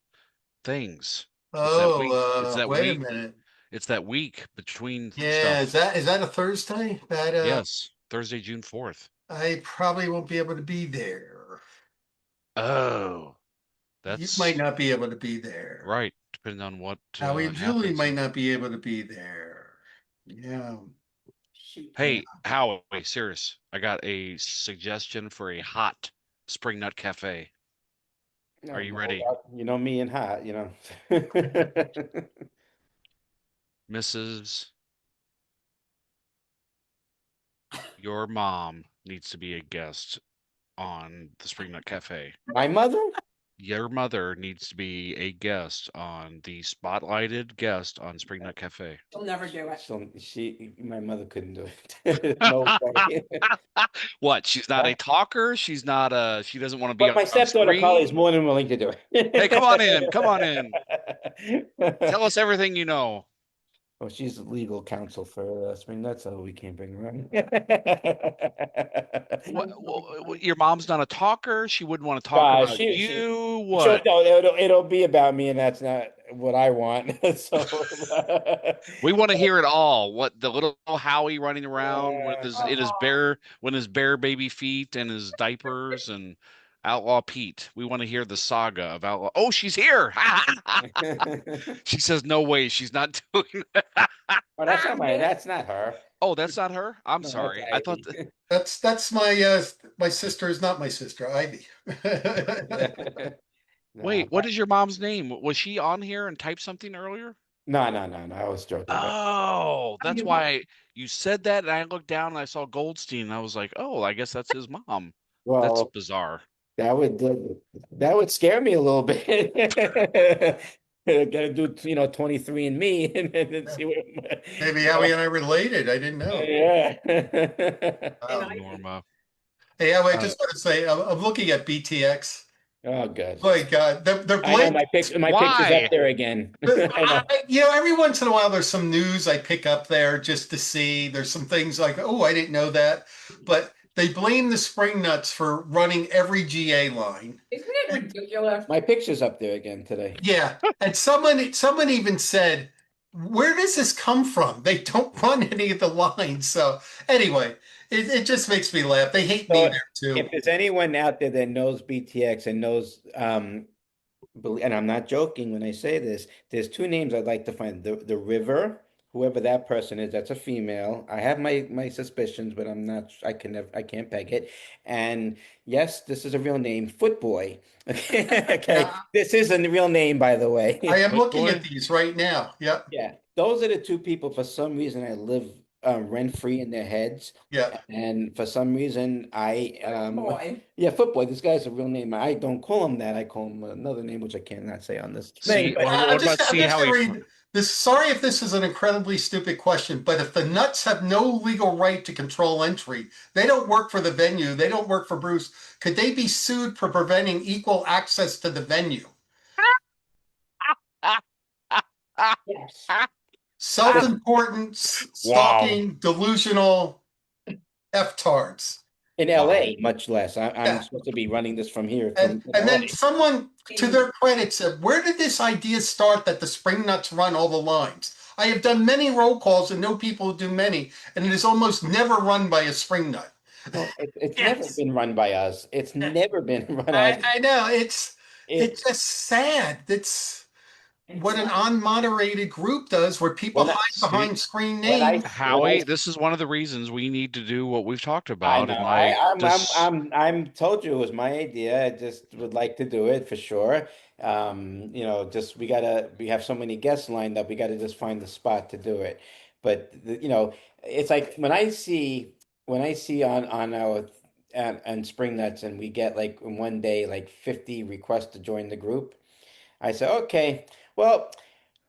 things. It's that week. It's Oh, that wait a week. minute. It's that week between Yeah, stuff. is that a Thursday? Yes, Thursday, June 4th. I probably won't be able to be there. Oh, You might that's not be able to be there. right. Depending on what Howie and Julie happens. might not be able to be there. Yeah. shoot. Hey, Howie, serious. I got a suggestion for a hot Spring Nut Cafe. Are you ready? You know me and hot, Mrs. Your mom needs to be a guest on the Spring Nut Cafe. My mother? Your mother needs to be a guest on the spotlighted guest on Spring Nut Cafe. She'll never do it. My mother couldn't do it. No way. What? She's not a talker. She doesn't want to be But my on stepdaughter screen. probably is more than willing to do it. Hey, come on in. Come on in. Tell us everything you know. Oh, she's legal counsel for Spring Nuts, so we can't bring her on. Your mom's not a talker. She wouldn't want to talk about you. What? No, it'll be about me, and that's not what I want. So We want to hear it all. What the little Howie running around with his bare baby feet and his diapers and Outlaw Pete. We want to hear the saga of Outlaw. Oh, she's here. She says, "No way, she's not doing that." Oh, that's not her. Oh, that's not her. I'm No, sorry. that's I thought Ivy. That's my sister is not my sister, Ivy. Wait, what is your mom's name? Was she on here and typed something earlier? No. I was joking. Oh, that's why you said that. And I looked down and I saw Goldstein. And I was like, oh, I guess that's his mom. That's Well, bizarre. that would scare me a little bit. Gotta do 23 and me and see what Maybe Howie and I related. I didn't know. yeah. Norma. Hey, Howie, I just want to say I'm looking at BTX Oh, good. My God, they're I know blaming. my picture's Why? up there again. But I know. every once in a while, there's some news I pick up there just to see. There's some things like, oh, I didn't know that. But they blame the spring nuts for running every GA line. Isn't it ridiculous? My picture's up there again today. Yeah, and someone even said, where does this come from? They don't run any of the lines. So anyway, it just makes me laugh. They hate me So there too. if there's anyone out there that knows BTX and knows and I'm not joking when I say this, there's two names I'd like to find. The River, whoever that person is, that's a female. I have my suspicions, but I'm not I can't peg it. And yes, this is a real name, Footboy. Okay. This is a real name, by the way. I am looking Footboy? at these right now. Yep. Yeah, those are the two people for some reason I live rent free in their heads. Yeah. And for some reason I Boy. yeah, Footboy, this guy's a real name. I don't call him that. I call him another name which I cannot say on this thing. See, But what about I'm see just how gonna he? read this. Sorry if this is an incredibly stupid question, but if the Nuts have no legal right to control entry, they don't work for the venue, they don't work for Bruce, could they be sued for preventing equal access to the venue? Yes. Self-important, stalking, delusional F-tards. in Wow. LA, much less. I'm Yeah. supposed to be running this from here And from and LA. then someone, to their credit, said, where did this idea start that the spring nuts run all the lines? I have done many roll calls and know people who do many, and it is almost never run by a spring nut. Well, it's never Yes. been run by us. It's never been run us. I know it's It's just sad. It's what an unmoderated group does, where people when I, hide behind screen when I names. Howie, this is one of the reasons we need to do what we've talked I about. know. And like this, I'm told you it was my idea. I just would like to do it for sure. Just we have so many guests lined up. We gotta just find the spot to do it. But it's like when I see on our and Spring Nuts and we get like in one day like 50 requests to join the group. I say, okay, well,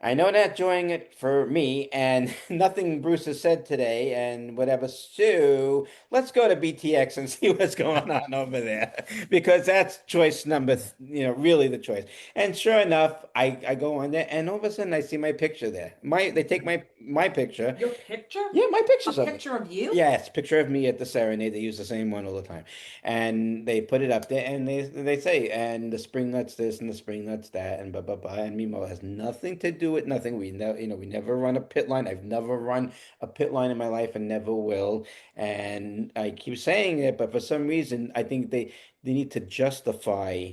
I know not joining it for me and nothing Bruce has said today and whatever. So let's go to BTX and see what's going on over there because that's choice number, really the choice. And sure enough, I go on there and all of a sudden I see my picture there. They take my picture. Your picture? Yeah, my picture's A up. picture of you? Yes, picture of me at the serenade. They use the same one all the time, and they put it up there, and they say, and the spring nuts this and the spring nuts that, and blah blah blah. And meanwhile, it has nothing to do with nothing. We never run a pit line. I've never run a pit line in my life, and never will. And I keep saying it, but for some reason, I think they need to justify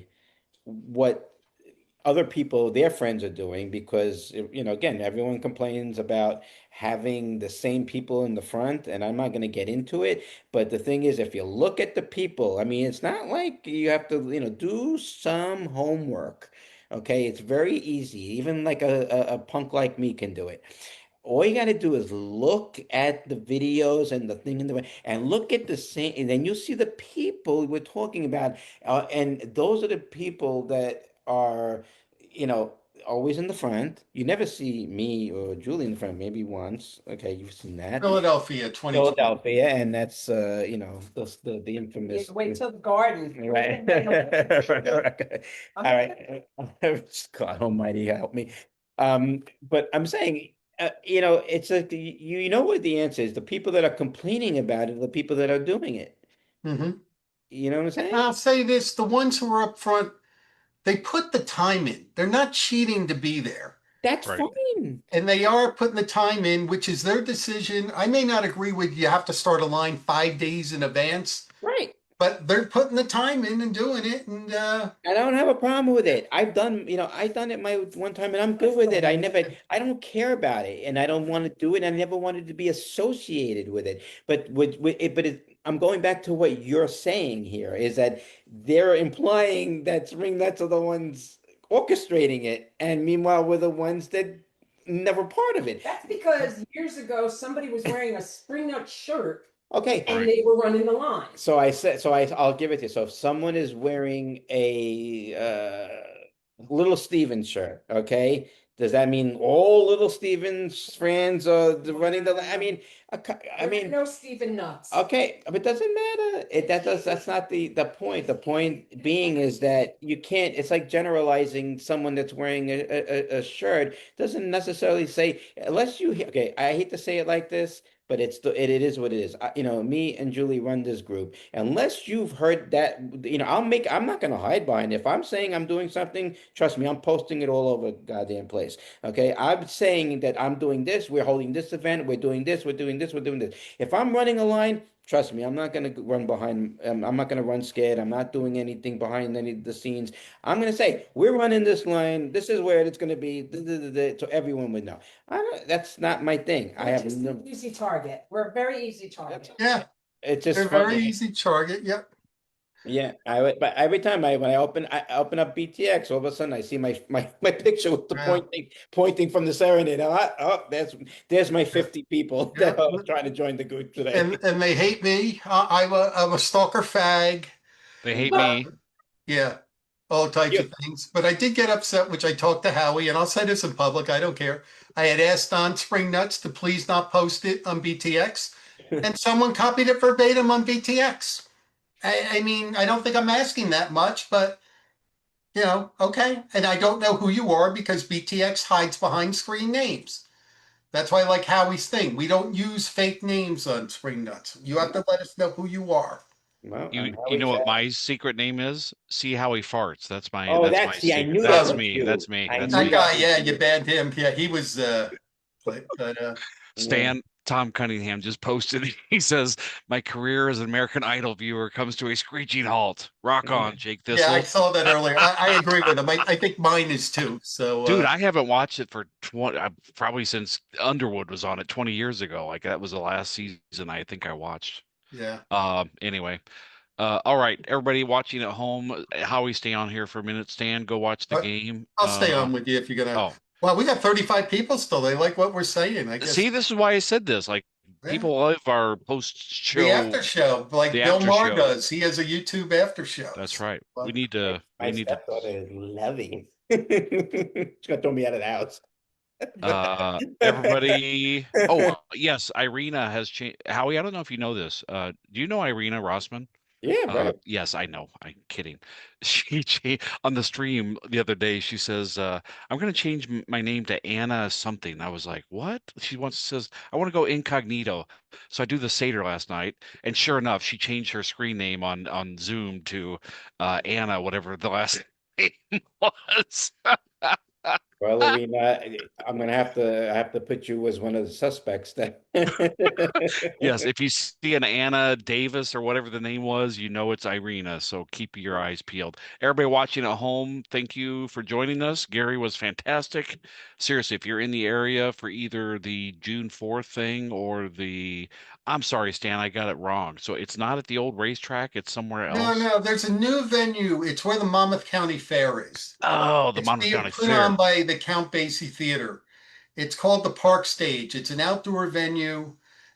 what other people, their friends are doing because, again, everyone complains about having the same people in the front, and I'm not going to get into it. But the thing is, if you look at the people, I mean, it's not like you have to, do some homework. Okay, it's very easy. Even like a punk like me can do it. All you got to do is look at the videos and the thing in the and look at the same, and then you'll see the people we're talking about. And those are the people that are, you know, always in the front. You never see me or Julie in the front, maybe once. Okay, you've seen that. Philadelphia 2020. Philadelphia, and that's the infamous. Wait till the garden. Right. All right. God Almighty, help me. But I'm saying, it's like you know what the answer is. The people that are complaining about it are the people that are doing it. Mhm. You know what I'm saying? I'll say this, the ones who are up front, they put the time in. They're not cheating to be there. That's Right. fine. And they are putting the time in, which is their decision. I may not agree with you have to start a line 5 days in advance, Right. but they're putting the time in and doing it. And I don't have a problem with it. I've done it my one time and I'm good with it. I don't care about it and I don't want to do it. I never wanted to be associated with it. But I'm going back to what you're saying here is that they're implying that Spring Nuts are the ones orchestrating it. And meanwhile, we're the ones that never part of it. That's because years ago, somebody was wearing a spring nut shirt Okay. and they were running the line. So I'll give it to you. So if someone is wearing a Little Steven shirt, okay, Does that mean all Little Steven's fans are running the? I mean, I mean, No Stephen nuts. okay, but it doesn't matter. That's not the point. The point being is that you can't, it's like generalizing someone that's wearing a shirt doesn't necessarily say unless you okay, I hate to say it like this, but it is what it is. Me and Julie run this group. Unless you've heard that, I'm not gonna hide behind it. If I'm saying I'm doing something, trust me, I'm posting it all over goddamn place. Okay. I'm saying that I'm doing this, we're holding this event, we're doing this, we're doing this, we're doing this. If I'm running a line, trust me, I'm not going to run behind. I'm not going to run scared. I'm not doing anything behind any of the scenes. I'm going to say, we're running this line. This is where it's going to be. So everyone would know. That's not my thing. I We're have just no, an easy target. We're a very easy target. Yeah, it's they're just very funny. easy target. Yep. Yeah, but every time when I open up BTX, all of a sudden I see my picture with the Yeah. pointing from the serenade. There's my 50 people Yeah. that are trying to join the group today. And they hate me. I'm a stalker fag. They hate me. Yeah, all types You- of things. But I did get upset, which I talked to Howie, and I'll say this in public. I don't care. I had asked on Spring Nuts to please not post it on BTX, and someone copied it verbatim on BTX. I mean, I don't think I'm asking that much, but okay. And I don't know who you are because BTX hides behind screen names. That's why I like Howie's thing. We don't use fake names on Spring Nuts. You have to let us know who you are. Well, You I'm you Howie know what Chaz. my secret name is? See how he farts. Oh, That's my I secret. knew that That's was me. you. That's me. I That's knew That me. that guy, was yeah, you you. banned him. Yeah, he was, Yeah. Stan Tom Cunningham just posted. He says, "My career as an American Idol viewer comes to a screeching halt. Rock on, Jake yeah, I Thistle." saw that earlier. I agree with him. I think mine is too. So, Dude, I haven't watched it for probably since Underwood was on it 20 years ago. Like that was the last season I think I watched. yeah, Anyway. All right, everybody watching at home, Howie, stay on here for a minute. Stan, go watch the Uh, game. I'll stay on with you if you're gonna. Oh, Well, we got 35 people still. They like what we're saying. I guess see, this is why I said this. Like, yeah. people love our The post-show, after show, the like Bill after Maher show. does. He has a YouTube after show. That's So, right. uh, My stepdaughter is loving. She's gonna throw me out of the house. Everybody. Oh, yes, Irina has changed. Howie, I don't know if you know this. Do you know Irina Rossman? Yeah, right. Yes, I know. I'm kidding. She on the stream the other day, she says, "I'm going to change my name to Anna something." I was like, "What?" Says, "I want to go incognito." So I do the Seder last night, and sure enough, she changed her screen name on Zoom to Anna, whatever the last name was. Well, Arena, I'm gonna have to put you as one of the suspects then. Yes, if you see an Anna Davis or whatever the name was, you know it's Irina. So keep your eyes peeled. Everybody watching at home, thank you for joining us. Gary was fantastic. Seriously, if you're in the area for either the June 4th thing or I'm sorry, Stan, I got it wrong. So it's not at the old racetrack, it's somewhere no, else. no, there's a new venue. It's where the Monmouth County Fair is. Oh, the It's Monmouth being County put on Fair. by the Count Basie Theater. It's called the Park Stage. It's an outdoor venue,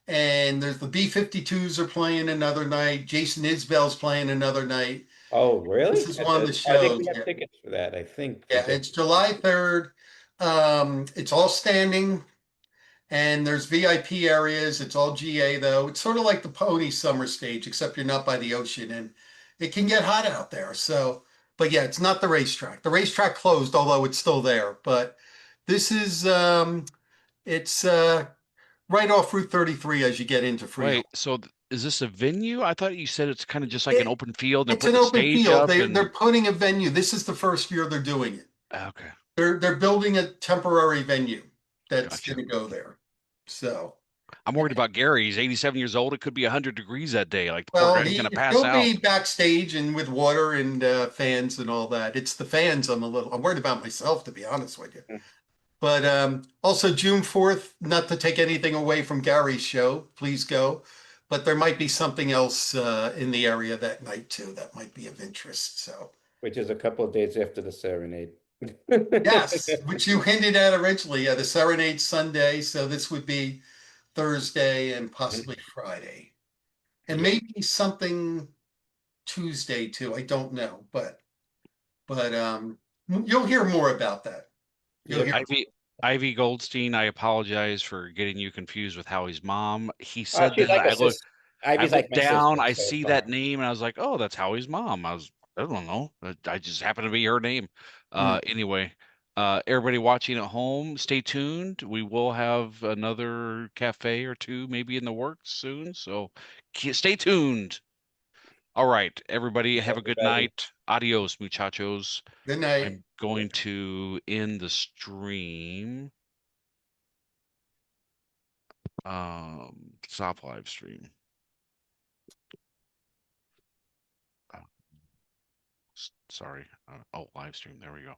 and there's the B-52s are playing another night. Jason Isbell's playing another night. Oh, This really? is one of the I think we shows. have Yeah, tickets for that. I think for yeah, it's July 3rd. It's all standing, and there's VIP areas. It's all GA though. It's sort of like the Pony Summer Stage, except you're not by the ocean, and it can get hot out there. So, but yeah, it's not the racetrack. The racetrack closed, although it's still there. But this is it's right off Route 33 as you get into Freedom. Wait, so is this a venue? I thought you said it's kind of just like an It, open field and they're it's an putting a open stage field. up They're and putting a venue. This is the first year they're doing it. okay, They're building a temporary venue that's gotcha. going to go there. So. I'm worried about Gary. He's 87 years old. It could be 100 degrees that day. Like the poor Well, guy's gonna pass he'll out. be backstage and with water and fans and all that. It's the fans I'm worried about myself, to be honest with you. But also June 4th, not to take anything away from Gary's show, please go. But there might be something else in the area that night too that might be of interest. So which is a couple of days after the serenade. yes, which you hinted at originally. Yeah, the Serenade Sunday. So this would be Thursday and possibly Friday. And Yeah. maybe something Tuesday too. I don't know, but you'll hear more about that. You'll hear. Ivy Goldstein, I apologize for getting you confused with Howie's mom. He Oh, said she's that. like a I sis. Ivy's like looked my sister, down, I so it's see that fine. name, and I was like, oh, that's Howie's mom. I don't know. I just happened to be her name. Anyway, everybody watching at home, stay tuned. We will have another cafe or two maybe in the works soon. So stay tuned. All right, everybody, have a good Everybody. night. Adios, muchachos. Good night. I'm going to end the stream. Stop live stream. Sorry. Oh, live stream. There we go.